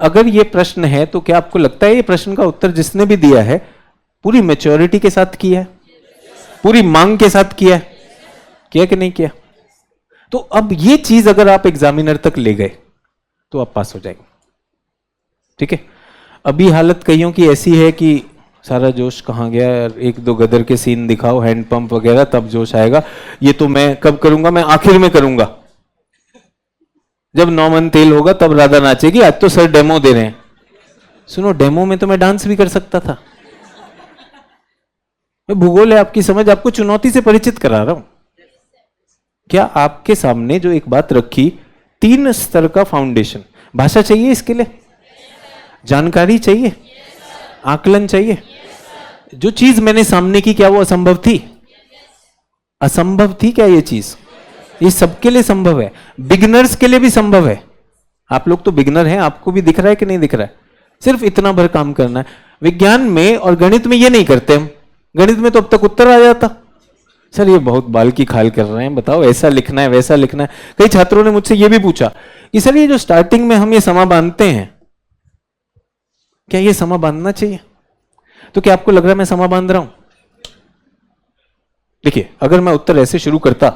A: अगर ये प्रश्न है तो क्या आपको लगता है ये प्रश्न का उत्तर जिसने भी दिया है पूरी मैच्योरिटी के साथ किया है, पूरी मांग के साथ किया है, किया कि नहीं किया? तो अब ये चीज अगर आप एग्जामिनर तक ले गए तो आप पास हो जाएंगे। ठीक है, अभी हालत कईयों की ऐसी है कि सारा जोश कहाँ गया यार, एक दो गदर के सीन दिखाओ, हैंड पंप वगैरह, तब जोश आएगा। ये तो मैं कब करूंगा, मैं आखिर में करूंगा, जब 9 मन तेल होगा तब राधा नाचेगी। आज तो सर डेमो दे रहे हैं। सुनो, डेमो में तो मैं डांस भी कर सकता था। मैं भूगोल है आपकी समझ, आपको चुनौती से परिचित करा रहा हूं। क्या आपके सामने जो एक बात रखी, 3 स्तर का फाउंडेशन, भाषा चाहिए इसके लिए, जानकारी चाहिए, आकलन चाहिए। जो चीज मैंने सामने की, क्या वो असंभव थी? असंभव थी क्या ये चीज? ये सबके लिए संभव है, बिगिनर्स के लिए भी संभव है। आप लोग तो बिगिनर हैं, आपको भी दिख रहा है कि नहीं दिख रहा है? सिर्फ इतना भर काम करना है। विज्ञान में और गणित में ये नहीं करते हम। गणित में तो अब तक उत्तर आ जाता। सर ये बहुत बाल की खाल कर रहे हैं, बताओ ऐसा लिखना है वैसा लिखना है। कई छात्रों ने मुझसे ये भी पूछा कि सर ये जो स्टार्टिंग में हम ये समा बांधते हैं, क्या ये समा बांधना चाहिए? तो क्या आपको लग रहा है मैं समा बांध रहा हूं? देखिए, अगर मैं उत्तर ऐसे शुरू करता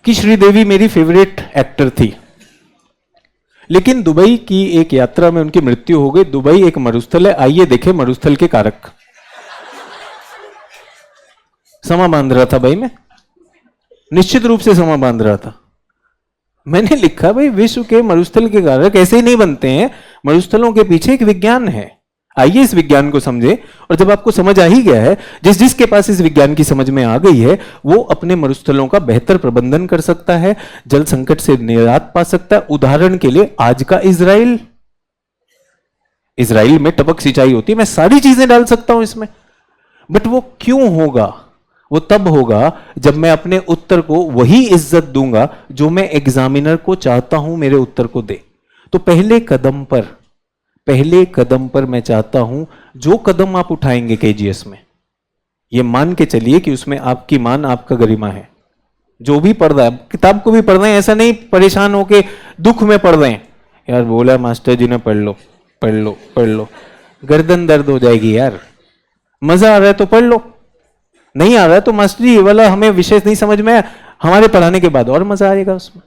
A: कि श्रीदेवी मेरी फेवरेट एक्टर थी, लेकिन दुबई की एक यात्रा में उनकी मृत्यु हो गई। दुबई एक मरुस्थल है, आइए देखें मरुस्थल के कारक। समा बांध रहा था भाई मैं, निश्चित रूप से समा बांध रहा था। मैंने लिखा भाई विश्व के मरुस्थल के कारक ऐसे ही नहीं बनते हैं, मरुस्थलों के पीछे एक विज्ञान है, आइए इस विज्ञान को समझे। और जब आपको समझ आ ही गया है, जिसके पास इस विज्ञान की समझ में आ गई है, वो अपने मरुस्थलों का बेहतर प्रबंधन कर सकता है, जल संकट से निजात पा सकता है। उदाहरण के लिए आज का इजराइल में टपक सिंचाई होती है, मैं सारी चीजें डाल सकता हूं इसमें, बट वो क्यों होगा? वो तब होगा जब मैं अपने उत्तर को वही इज्जत दूंगा जो मैं एग्जामिनर को चाहता हूं मेरे उत्तर को दे। तो पहले कदम पर मैं चाहता हूं जो कदम आप उठाएंगे केजीएस में, ये मान के चलिए कि उसमें आपकी मान, आपका गरिमा है। जो भी पढ़ रहा है, किताब को भी पढ़ रहे हैं, ऐसा नहीं परेशान होके दुख में पढ़ रहे हैं, यार बोला मास्टर जी ने पढ़ लो, गर्दन दर्द हो जाएगी यार। मजा आ रहा है तो पढ़ लो, नहीं आ रहा है तो मास्टर जी ये वाला हमें विषय नहीं समझ में, हमारे पढ़ाने के बाद और मजा आएगा उसमें।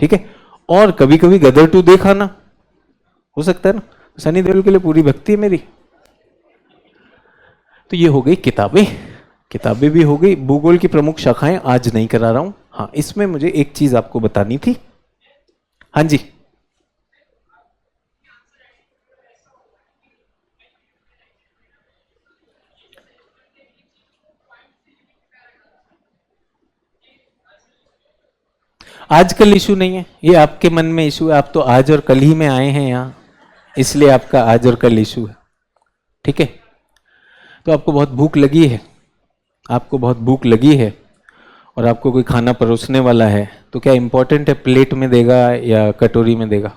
A: ठीक है, और कभी कभी गदर 2 देखा ना, हो सकता है ना, सनी देओल के लिए पूरी भक्ति है मेरी। तो ये हो गई किताबें भी हो गई। भूगोल की प्रमुख शाखाएं आज नहीं करा रहा हूं। हाँ, इसमें मुझे एक चीज आपको बतानी थी। हाँ जी, आजकल इशू नहीं है, ये आपके मन में इशू है। आप तो आज और कल ही में आए हैं यहाँ, इसलिए आपका आज और कल इशू है। ठीक है, तो आपको बहुत भूख लगी है, आपको बहुत भूख लगी है और आपको कोई खाना परोसने वाला है, तो क्या इंपॉर्टेंट है प्लेट में देगा या कटोरी में देगा?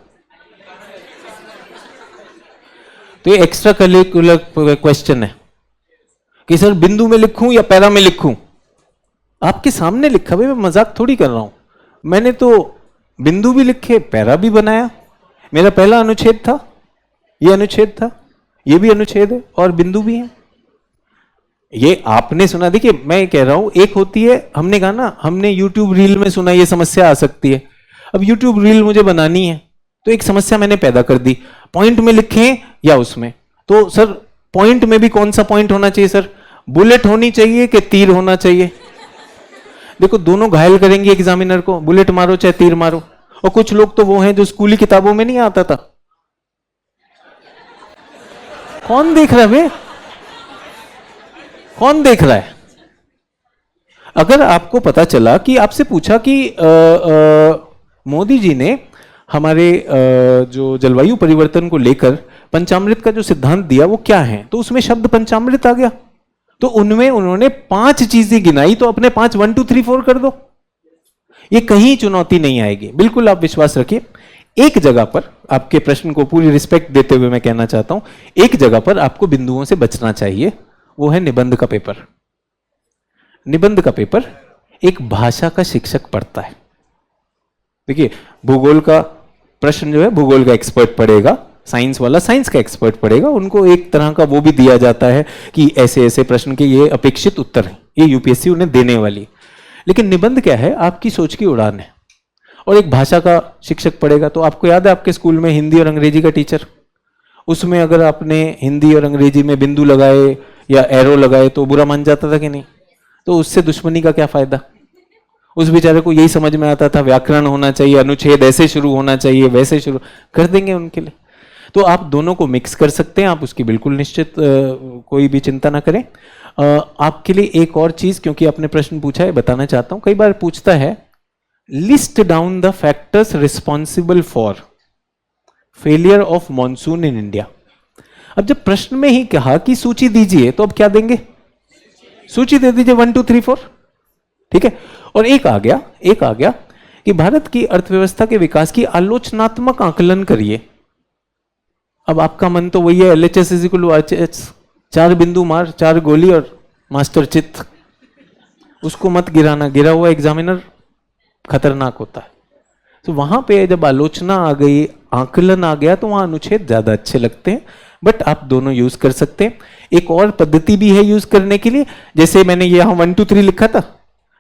A: तो ये एक्स्ट्रा करिकुलर क्वेश्चन है कि सर बिंदु में लिखूं या पैरा में लिखूं। आपके सामने लिखा, भाई मैं मजाक थोड़ी कर रहा हूं। मैंने तो बिंदु भी लिखे, पैरा भी बनाया। मेरा पहला अनुच्छेद था, ये अनुच्छेद था, ये भी अनुच्छेद है और बिंदु भी है। ये आपने सुना, देखिए मैं कह रहा हूं, एक होती है, हमने कहा ना, हमने YouTube रील में सुना ये समस्या आ सकती है। अब YouTube रील मुझे बनानी है, तो एक समस्या मैंने पैदा कर दी, पॉइंट में लिखें या उसमें। तो सर पॉइंट में भी कौन सा पॉइंट होना चाहिए सर? बुलेट होनी चाहिए कि तीर होना चाहिए? देखो दोनों घायल करेंगे एग्जामिनर को, बुलेट मारो चाहे तीर मारो। और कुछ लोग तो वो हैं जो स्कूली किताबों में नहीं आता था। कौन देख रहा है बे? कौन देख रहा है? अगर आपको पता चला कि आपसे पूछा कि मोदी जी ने हमारे जो जलवायु परिवर्तन को लेकर पंचामृत का जो सिद्धांत दिया वो क्या है, तो उसमें शब्द पंचामृत आ गया, तो उनमें उन्होंने 5 चीजें गिनाई, तो अपने 5 1 2 3 4 कर दो। ये कहीं चुनौती नहीं आएगी, बिल्कुल आप विश्वास रखिए। एक जगह पर, आपके प्रश्न को पूरी रिस्पेक्ट देते हुए मैं कहना चाहता हूं, एक जगह पर आपको बिंदुओं से बचना चाहिए, वो है निबंध का पेपर। निबंध का पेपर एक भाषा का शिक्षक पढ़ता है। देखिए भूगोल का प्रश्न जो है भूगोल का एक्सपर्ट पढ़ेगा, साइंस वाला साइंस का एक्सपर्ट पढ़ेगा। उनको एक तरह का वो भी दिया जाता है कि ऐसे ऐसे प्रश्न के ये अपेक्षित उत्तर हैं, ये यूपीएससी उन्हें देने वाली। लेकिन निबंध क्या है? आपकी सोच की उड़ान है। और एक भाषा का शिक्षक पढ़ेगा, तो आपको याद है आपके स्कूल में हिंदी और अंग्रेजी का टीचर, उसमें अगर आपने हिंदी और अंग्रेजी में बिंदु लगाए या एरो लगाए तो बुरा मान जाता था कि नहीं? तो उससे दुश्मनी का क्या फायदा? उस बेचारे को यही समझ में आता था व्याकरण होना चाहिए, अनुच्छेद ऐसे शुरू होना चाहिए, वैसे शुरू कर देंगे उनके लिए। तो आप दोनों को मिक्स कर सकते हैं, आप उसकी बिल्कुल निश्चित कोई भी चिंता ना करें। आपके लिए एक और चीज, क्योंकि आपने प्रश्न पूछा है, बताना चाहता हूं। कई बार पूछता है list down the factors responsible for failure of monsoon in India. अब जब प्रश्न में ही कहा कि सूची दीजिए, तो अब क्या देंगे? सूची दे दीजिए 1 2 3 4। ठीक है। और एक आ गया कि भारत की अर्थव्यवस्था के विकास की आलोचनात्मक आकलन करिए। अब आपका मन तो वही है, LHS is equal to RHS, 4 बिंदु मार, 4 गोली और मास्टर चित्त। उसको मत गिराना, गिरा हुआ एग्जामिनर खतरनाक होता है। तो वहां पे जब आलोचना आ गई, आकलन आ गया, तो वहां अनुच्छेद ज्यादा अच्छे लगते हैं। बट आप दोनों यूज कर सकते हैं। एक और पद्धति भी है यूज करने के लिए, जैसे मैंने यहां 1 2 3 लिखा था,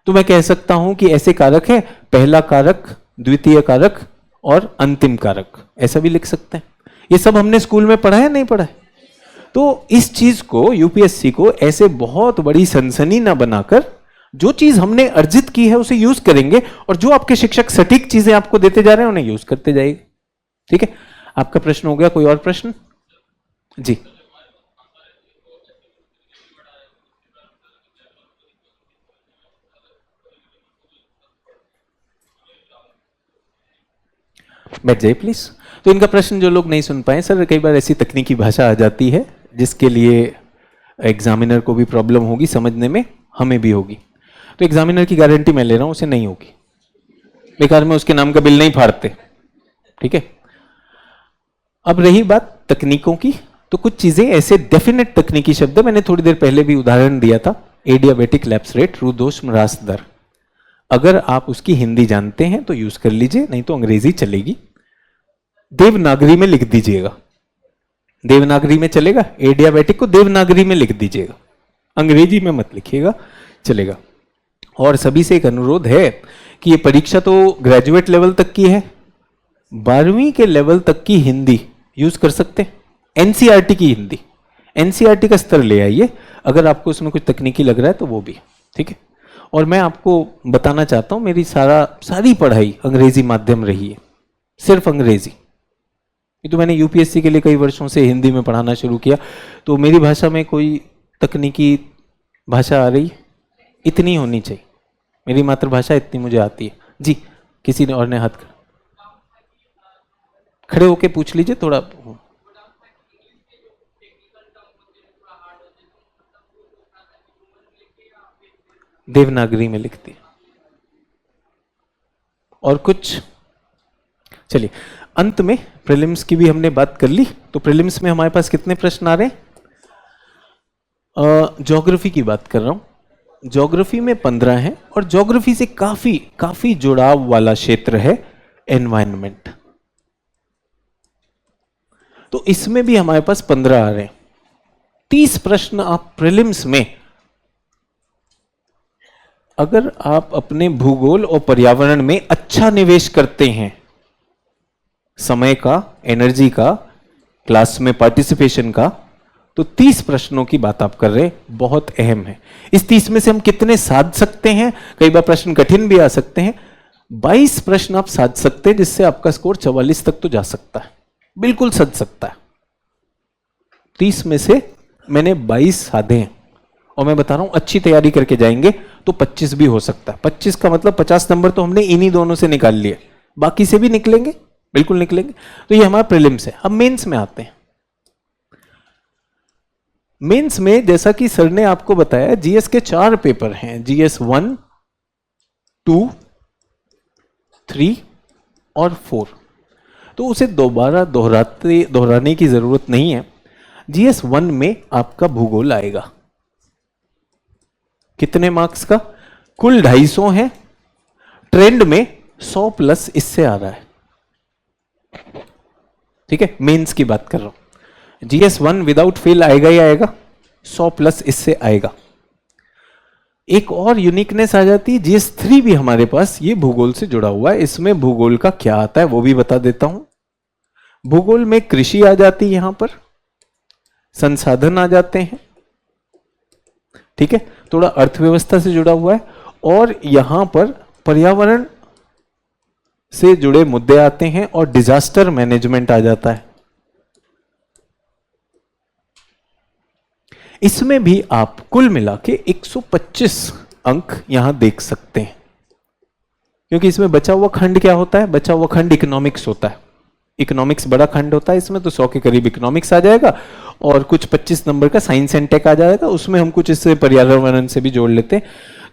A: तो मैं कह सकता हूं कि ऐसे कारक है, पहला कारक, द्वितीय कारक और अंतिम कारक, ऐसा भी लिख सकते हैं। ये सब हमने स्कूल में पढ़ा है, नहीं पढ़ा है? तो इस चीज को, यूपीएससी को ऐसे बहुत बड़ी सनसनी ना बनाकर, जो चीज हमने अर्जित की है उसे यूज करेंगे, और जो आपके शिक्षक सटीक चीजें आपको देते जा रहे हैं उन्हें यूज करते जाएंगे। ठीक है, आपका प्रश्न हो गया। कोई और प्रश्न? जी। बैठ जाइए प्लीज। तो इनका प्रश्न जो लोग नहीं सुन पाए, सर कई बार ऐसी तकनीकी भाषा आ जाती है जिसके लिए एग्जामिनर को भी प्रॉब्लम होगी समझने में, हमें भी होगी। तो एग्जामिनर की गारंटी मैं ले रहा हूं, उसे नहीं होगी। बेकार में उसके नाम का बिल नहीं फाड़ते। ठीक है। अब रही बात तकनीकों की, तो कुछ चीजें ऐसे डेफिनेट तकनीकी शब्द, मैंने थोड़ी देर पहले भी उदाहरण दिया था, एडियाबेटिक लैप्स रेट, रुदोष्म ह्रास दर। अगर आप उसकी हिंदी जानते हैं तो यूज कर लीजिए, नहीं तो अंग्रेजी चलेगी। देवनागरी में लिख दीजिएगा, देवनागरी में चलेगा। एडियाबेटिक को देवनागरी में लिख दीजिएगा, अंग्रेजी में मत लिखिएगा, चलेगा। और सभी से एक अनुरोध है कि ये परीक्षा तो ग्रेजुएट लेवल तक की है, 12वीं के लेवल तक की हिंदी यूज कर सकते हैं। एनसीईआरटी की हिंदी, एनसीईआरटी का स्तर ले आइए, अगर आपको उसमें कुछ तकनीकी लग रहा है तो वो भी। ठीक है। और मैं आपको बताना चाहता हूं, मेरी सारी पढ़ाई अंग्रेजी माध्यम रही है, सिर्फ अंग्रेजी। ये तो मैंने यूपीएससी के लिए कई वर्षों से हिंदी में पढ़ाना शुरू किया, तो मेरी भाषा में कोई तकनीकी भाषा आ रही, इतनी होनी चाहिए। मेरी मातृभाषा इतनी मुझे आती है। जी, किसी ने और ने हाथ खड़े होके पूछ लीजिए थोड़ा। देवनागरी में लिखती है। और कुछ? चलिए, अंत में प्रीलिम्स की भी हमने बात कर ली। तो प्रीलिम्स में हमारे पास कितने प्रश्न आ रहे हैं? ज्योग्राफी की बात कर रहा हूं। ज्योग्राफी में 15 हैं और ज्योग्राफी से काफी जुड़ाव वाला क्षेत्र है एनवायरनमेंट। तो इसमें भी हमारे पास 15 आ रहे हैं। 30 प्रश्न आप प्रीलिम्स में, अगर आप अपने भूगोल और पर्यावरण में अच्छा निवेश करते हैं, समय का, एनर्जी का, क्लास में पार्टिसिपेशन का, तो 30 प्रश्नों की बात आप कर रहे हैं, बहुत अहम है। इस 30 में से हम कितने साध सकते हैं? कई बार प्रश्न कठिन भी आ सकते हैं। 22 प्रश्न आप साध सकते हैं, जिससे आपका स्कोर 44 तक तो जा सकता है, बिल्कुल सज सकता है। 30 में से मैंने 22 साधे हैं और मैं बता रहा हूं अच्छी तैयारी करके जाएंगे तो 25 भी हो सकता है। 25 का मतलब 50 नंबर तो हमने इन्हीं दोनों से निकाल लिए, बाकी से भी निकलेंगे, बिल्कुल निकलेंगे। तो ये हमारा प्रीलिम्स है। अब मेंस में आते हैं। मेंस में जैसा कि सर ने आपको बताया, जीएस के 4 पेपर हैं, जीएस 1, 2, 3 और 4। तो उसे दोबारा दोहराने की जरूरत नहीं है। जीएस 1 में आपका भूगोल आएगा, कितने मार्क्स का? कुल 250 है, ट्रेंड में 100 प्लस इससे आ रहा है। ठीक है, मेंस की बात कर रहा हूं। जीएस 1 विदाउट फेल आएगा ही आएगा, 100 प्लस इससे आएगा। एक और यूनिकनेस आ जाती है, जीएस 3 भी हमारे पास ये भूगोल से जुड़ा हुआ है। इसमें भूगोल का क्या आता है वो भी बता देता हूं। भूगोल में कृषि आ जाती है, यहां पर संसाधन आ जाते हैं, ठीक है, थोड़ा अर्थव्यवस्था से जुड़ा हुआ है, और यहां पर पर्यावरण से जुड़े मुद्दे आते हैं और डिजास्टर मैनेजमेंट आ जाता है। इसमें भी आप कुल मिला के 125 अंक यहां देख सकते हैं, क्योंकि इसमें बचा हुआ खंड क्या होता है? बचा हुआ खंड इकोनॉमिक्स होता है। इकोनॉमिक्स बड़ा खंड होता है इसमें, तो 100 के करीब इकोनॉमिक्स आ जाएगा और कुछ 25 नंबर का साइंस एंड टेक आ जाएगा। उसमें हम कुछ इससे पर्यावरण से भी जोड़ लेते हैं।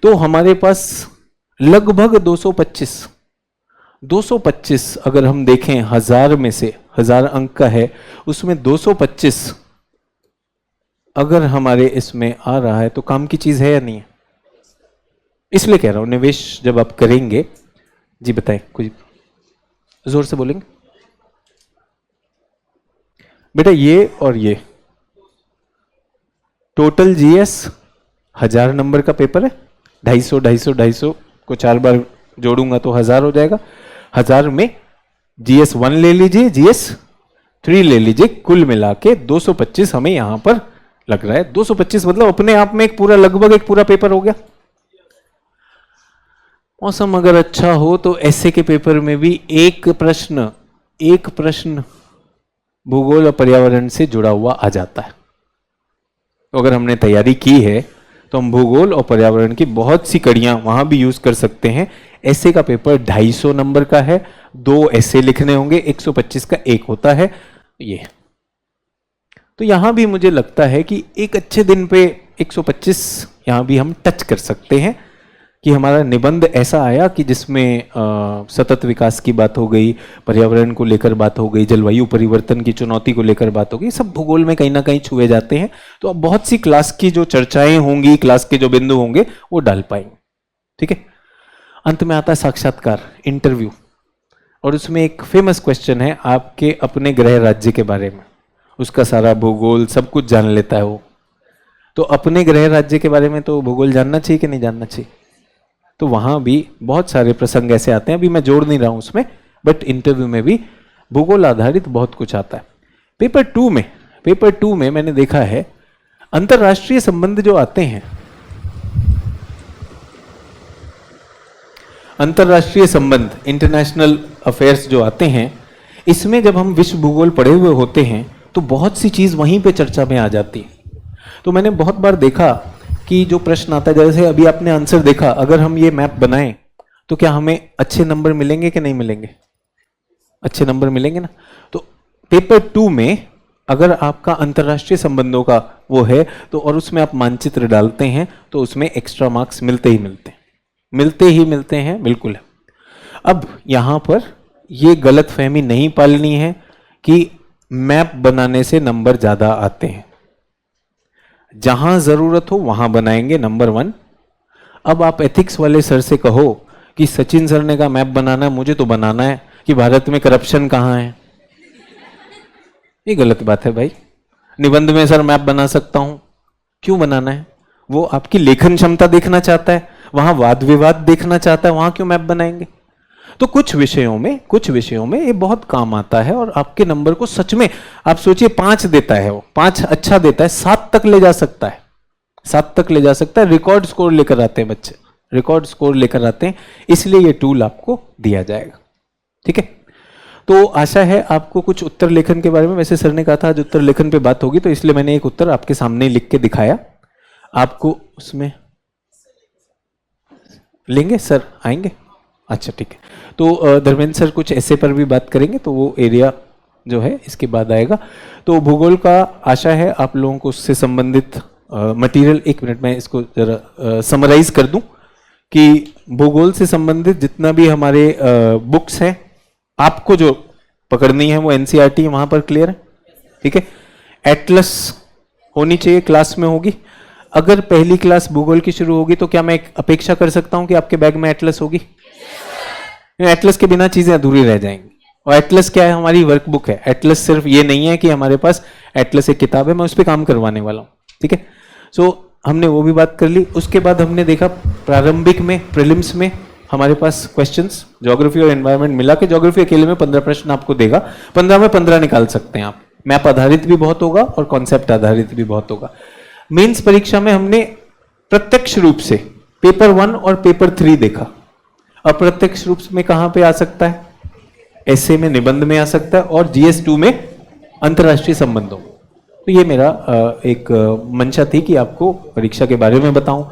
A: तो हमारे पास लगभग 225 अगर हम देखें 1000 में से, 1000 अंक का है, उसमें 225 अगर हमारे इसमें आ रहा है तो काम की चीज है या नहीं है? इसलिए कह रहा हूं निवेश जब आप करेंगे। जी बताएं, कुछ जोर से बोलेंगे बेटा। ये और ये टोटल जीएस 1000 नंबर का पेपर है। 250 को 4 बार जोड़ूंगा तो 1000 हो जाएगा। 1000 में जीएस 1 ले लीजिए, जीएस 3 ले लीजिए, कुल मिला के 225 हमें यहां पर लग रहा है। 225 मतलब अपने आप में लगभग एक पूरा पेपर हो गया। मौसम अगर अच्छा हो तो ऐसे के पेपर में भी एक प्रश्न भूगोल और पर्यावरण से जुड़ा हुआ आ जाता है। तो अगर हमने तैयारी की है तो हम भूगोल और पर्यावरण की बहुत सी कड़ियां वहां भी यूज कर सकते हैं। ऐसे का पेपर 250 नंबर का है, 2 ऐसे लिखने होंगे, 125 का एक होता है ये। तो यहां भी मुझे लगता है कि एक अच्छे दिन पे 125 यहां भी हम टच कर सकते हैं कि हमारा निबंध ऐसा आया कि जिसमें सतत विकास की बात हो गई, पर्यावरण को लेकर बात हो गई, जलवायु परिवर्तन की चुनौती को लेकर बात हो गई, सब भूगोल में कहीं ना कहीं छुए जाते हैं। तो अब बहुत सी क्लास की जो चर्चाएं होंगी, क्लास के जो बिंदु होंगे वो डाल पाएंगे। ठीक है, अंत में आता है साक्षात्कार, इंटरव्यू, और उसमें एक फेमस क्वेश्चन है आपके अपने गृह राज्य के बारे में। उसका सारा भूगोल सब कुछ जान लेता है वो। तो अपने गृह राज्य के बारे में तो भूगोल जानना चाहिए कि नहीं जानना चाहिए? तो वहां भी बहुत सारे प्रसंग ऐसे आते हैं, अभी मैं जोड़ नहीं रहा हूं उसमें, बट इंटरव्यू में भी भूगोल आधारित बहुत कुछ आता है। पेपर 2 में मैंने देखा है अंतरराष्ट्रीय संबंध जो आते हैं, अंतरराष्ट्रीय संबंध, इंटरनेशनल अफेयर्स जो आते हैं, इसमें जब हम विश्व भूगोल पढ़े हुए होते हैं तो बहुत सी चीज वहीं पे चर्चा में आ जाती है। तो मैंने बहुत बार देखा कि जो प्रश्न आता है, जैसे अभी आपने आंसर देखा, अगर हम ये मैप बनाएं तो क्या हमें अच्छे नंबर मिलेंगे कि नहीं मिलेंगे? अच्छे नंबर मिलेंगे ना। तो पेपर 2 में अगर आपका अंतर्राष्ट्रीय संबंधों का वो है तो, और उसमें आप मानचित्र डालते हैं तो उसमें एक्स्ट्रा मार्क्स मिलते ही मिलते हैं, बिल्कुल है। अब यहां पर ये गलत फहमी नहीं पालनी है कि मैप बनाने से नंबर ज्यादा आते हैं। जहां जरूरत हो वहां बनाएंगे, नंबर 1। अब आप एथिक्स वाले सर से कहो कि सचिन सर ने कहा मैप बनाना है, मुझे तो बनाना है कि भारत में करप्शन कहां है, ये गलत बात है भाई। निबंध में सर मैप बना सकता हूं, क्यों बनाना है? वो आपकी लेखन क्षमता देखना चाहता है, वहां वाद विवाद देखना चाहता है, वहां क्यों मैप बनाएंगे? तो कुछ विषयों में ये बहुत काम आता है और आपके नंबर को सच में आप सोचिए 5 देता है, वो 5 अच्छा देता है, 7 तक ले जा सकता है, 7 तक ले जा सकता है। रिकॉर्ड स्कोर लेकर आते हैं बच्चे, रिकॉर्ड स्कोर लेकर आते हैं, इसलिए ये टूल आपको दिया जाएगा। ठीक है, तो आशा है आपको कुछ उत्तर लेखन के बारे में, वैसे सर ने कहा था आज उत्तर लेखन पे बात होगी तो इसलिए मैंने एक उत्तर आपके सामने लिख के दिखाया। आपको उसमें लेंगे सर, आएंगे? अच्छा ठीक है। तो धर्मेंद्र सर कुछ ऐसे पर भी बात करेंगे, तो वो एरिया जो है इसके बाद आएगा। तो भूगोल का आशा है आप लोगों को उससे संबंधित मटेरियल, एक मिनट में इसको जरा समराइज कर दूं कि भूगोल से संबंधित जितना भी हमारे बुक्स हैं आपको जो पकड़नी है वो एनसीईआरटी वहां पर क्लियर है। ठीक है, एटलस होनी चाहिए, क्लास में होगी। अगर पहली क्लास भूगोल की शुरू होगी तो क्या मैं अपेक्षा कर सकता हूं कि आपके बैग में एटलस होगी? एटलस के बिना चीजें अधूरी रह जाएंगी। और एटलस क्या है? हमारी वर्कबुक है। एटलस सिर्फ ये नहीं है कि हमारे पास एटलस एक किताब है, मैं उस पर काम करवाने वाला हूं। ठीक है, सो हमने वो भी बात कर ली। उसके बाद हमने देखा प्रारंभिक में, प्रीलिम्स में हमारे पास क्वेश्चंस ज्योग्राफी और एनवायरनमेंट मिला के, ज्योग्राफी अकेले में 15 प्रश्न आपको देगा, 15 में 15 निकाल सकते हैं आप। मैप आधारित भी बहुत होगा और कॉन्सेप्ट आधारित भी बहुत होगा। मेंस परीक्षा में हमने प्रत्यक्ष रूप से पेपर 1 और पेपर 3 देखा। अप्रत्यक्ष रूप में कहां पे आ सकता है? एसए में, निबंध में आ सकता है, और जीएस2 में अंतर्राष्ट्रीय संबंधों। तो ये मेरा एक मंशा थी कि आपको परीक्षा के बारे में बताऊं।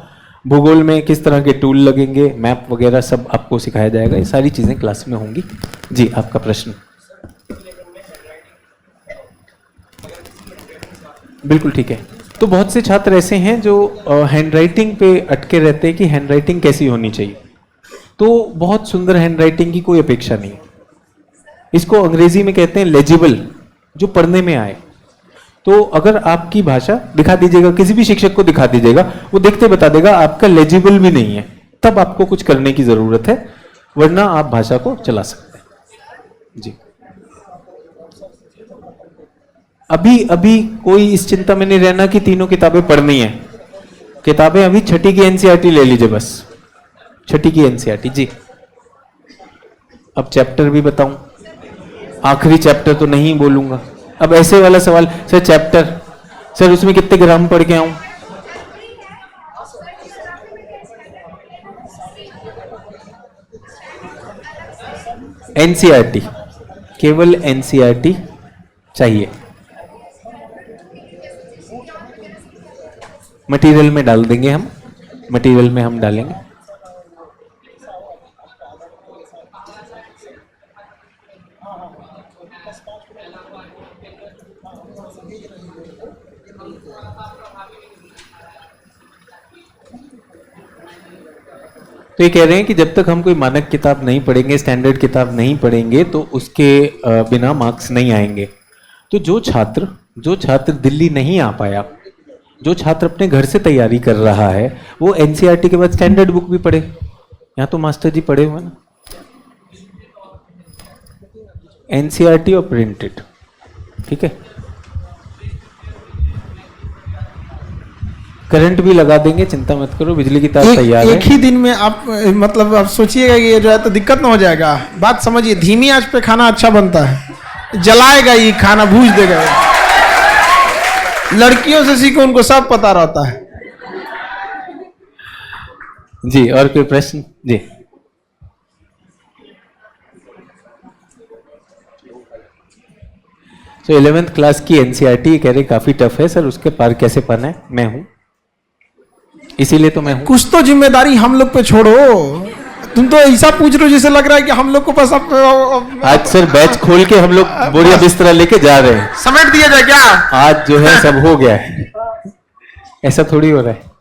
A: भूगोल में किस तरह के टूल लगेंगे, मैप वगैरह सब आपको सिखाया जाएगा। ये सारी चीजें क्लास में होंगी। जी, आपका प्रश्न। बिल्कुल ठीक है। तो बहुत से छात्र ऐसे हैं जो हैंडराइटिंग पे अटके रहते हैं कि हैंडराइटिंग कैसी होनी चाहिए। तो बहुत सुंदर हैंडराइटिंग की कोई अपेक्षा नहीं है। इसको अंग्रेजी में कहते हैं लेजिबल, जो पढ़ने में आए। तो अगर आपकी भाषा दिखा दीजिएगा, किसी भी शिक्षक को दिखा दीजिएगा, वो देखते बता देगा आपका लेजिबल भी नहीं है, तब आपको कुछ करने की जरूरत है, वरना आप भाषा को चला सकते हैं। जी, अभी कोई इस चिंता में नहीं रहना कि तीनों किताबें पढ़नी है। किताबें अभी 6ठी की एनसीईआरटी ले लीजिए, बस 6ठी की एनसीईआरटी। जी, अब चैप्टर भी बताऊं? आखिरी चैप्टर तो नहीं बोलूंगा। अब ऐसे वाला सवाल, सर चैप्टर, सर उसमें कितने ग्राम पढ़ के आऊं? एनसीईआरटी, केवल एनसीईआरटी चाहिए। मटेरियल में डाल देंगे हम, मटेरियल में हम डालेंगे। तो ये कह रहे हैं कि जब तक हम कोई मानक किताब नहीं पढ़ेंगे, स्टैंडर्ड किताब नहीं पढ़ेंगे, तो उसके बिना मार्क्स नहीं आएंगे। तो जो छात्र दिल्ली नहीं आ पाया, जो छात्र अपने घर से तैयारी कर रहा है, वो एनसीईआरटी के बाद स्टैंडर्ड बुक भी पढ़े। यहाँ तो मास्टर जी पढ़े हुए ना, एनसीईआरटी और प्रिंटेड। ठीक है, करंट भी लगा देंगे, चिंता मत करो, बिजली की तार तैयार है।
B: एक ही दिन में आप मतलब आप सोचिएगा कि ये जो है तो दिक्कत ना हो जाएगा। बात समझिए, धीमी आंच पे खाना अच्छा बनता है, जलाएगा ये खाना, भूज देगा। लड़कियों से सीखो, उनको सब पता रहता है।
A: जी, और कोई प्रश्न? जी, तो 11th क्लास की एनसीईआरटी कह रहे काफी टफ है सर, उसके पार कैसे पाना है? मैं हूं, इसीलिए तो मैं हूं।
B: कुछ तो जिम्मेदारी हम लोग पे छोड़ो। तुम तो ऐसा पूछ रहे हो जैसे लग रहा है कि हम लोग को बस
A: आज सर बैच खोल के हम लोग बोरिया बिस्तरा लेके जा रहे हैं।
B: समेट दिया जाए क्या?
A: आज जो है सब हो गया है, ऐसा थोड़ी हो रहा है।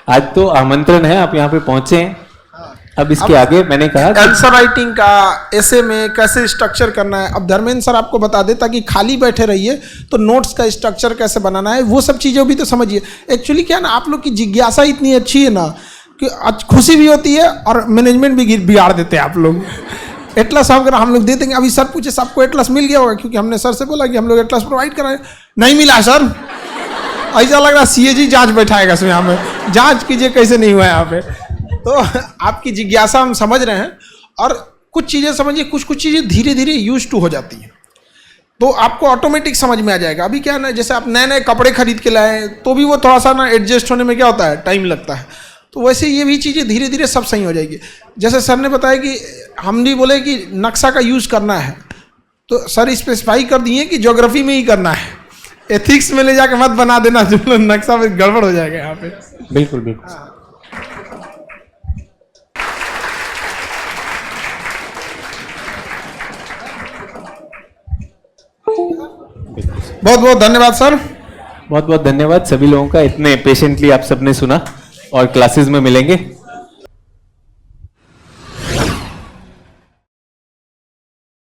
A: आज तो आमंत्रण है, आप यहाँ पे पहुंचे हैं। अब इसके आगे मैंने कहा
B: आंसर राइटिंग का, ऐसे में कैसे स्ट्रक्चर करना है, अब धर्मेंद्र सर आपको बता दे ताकि खाली बैठे रहिए तो नोट्स का स्ट्रक्चर कैसे बनाना है, वो सब चीज़ें भी तो समझिए। एक्चुअली क्या ना, आप लोग की जिज्ञासा इतनी अच्छी है ना कि आज खुशी भी होती है और मैनेजमेंट भी बिगाड़ देते हैं आप लोग। एटलस हम लोग दे देंगे। अभी सर पूछे सबको एटलस मिल गया होगा, क्योंकि हमने सर से बोला कि हम लोग एटलस प्रोवाइड कराए, नहीं मिला सर। ऐसा लग रहा सीएजी जांच बैठाएगा सर, यहाँ पे जांच कीजिए कैसे नहीं हुआ यहाँ पे। तो आपकी जिज्ञासा हम समझ रहे हैं, और कुछ चीज़ें समझिए, कुछ चीज़ें धीरे धीरे यूज टू हो जाती हैं तो आपको ऑटोमेटिक समझ में आ जाएगा। अभी क्या है ना, जैसे आप नए नए कपड़े खरीद के लाए तो भी वो थोड़ा सा ना एडजस्ट होने में क्या होता है, टाइम लगता है। तो वैसे ये भी चीज़ें धीरे धीरे सब सही हो जाएगी। जैसे सर ने बताया कि हम भी बोले कि नक्शा का यूज़ करना है, तो सर स्पेसिफाई कर दिए कि ज्योग्राफी में ही करना है, एथिक्स में ले जाके मत बना देना, जो नक्शा में गड़बड़ हो जाएगा यहाँ पे।
A: बिल्कुल बिल्कुल।
B: बहुत बहुत धन्यवाद सर।
A: बहुत बहुत धन्यवाद सभी लोगों का, इतने पेशेंटली आप सबने सुना, और क्लासेस में मिलेंगे।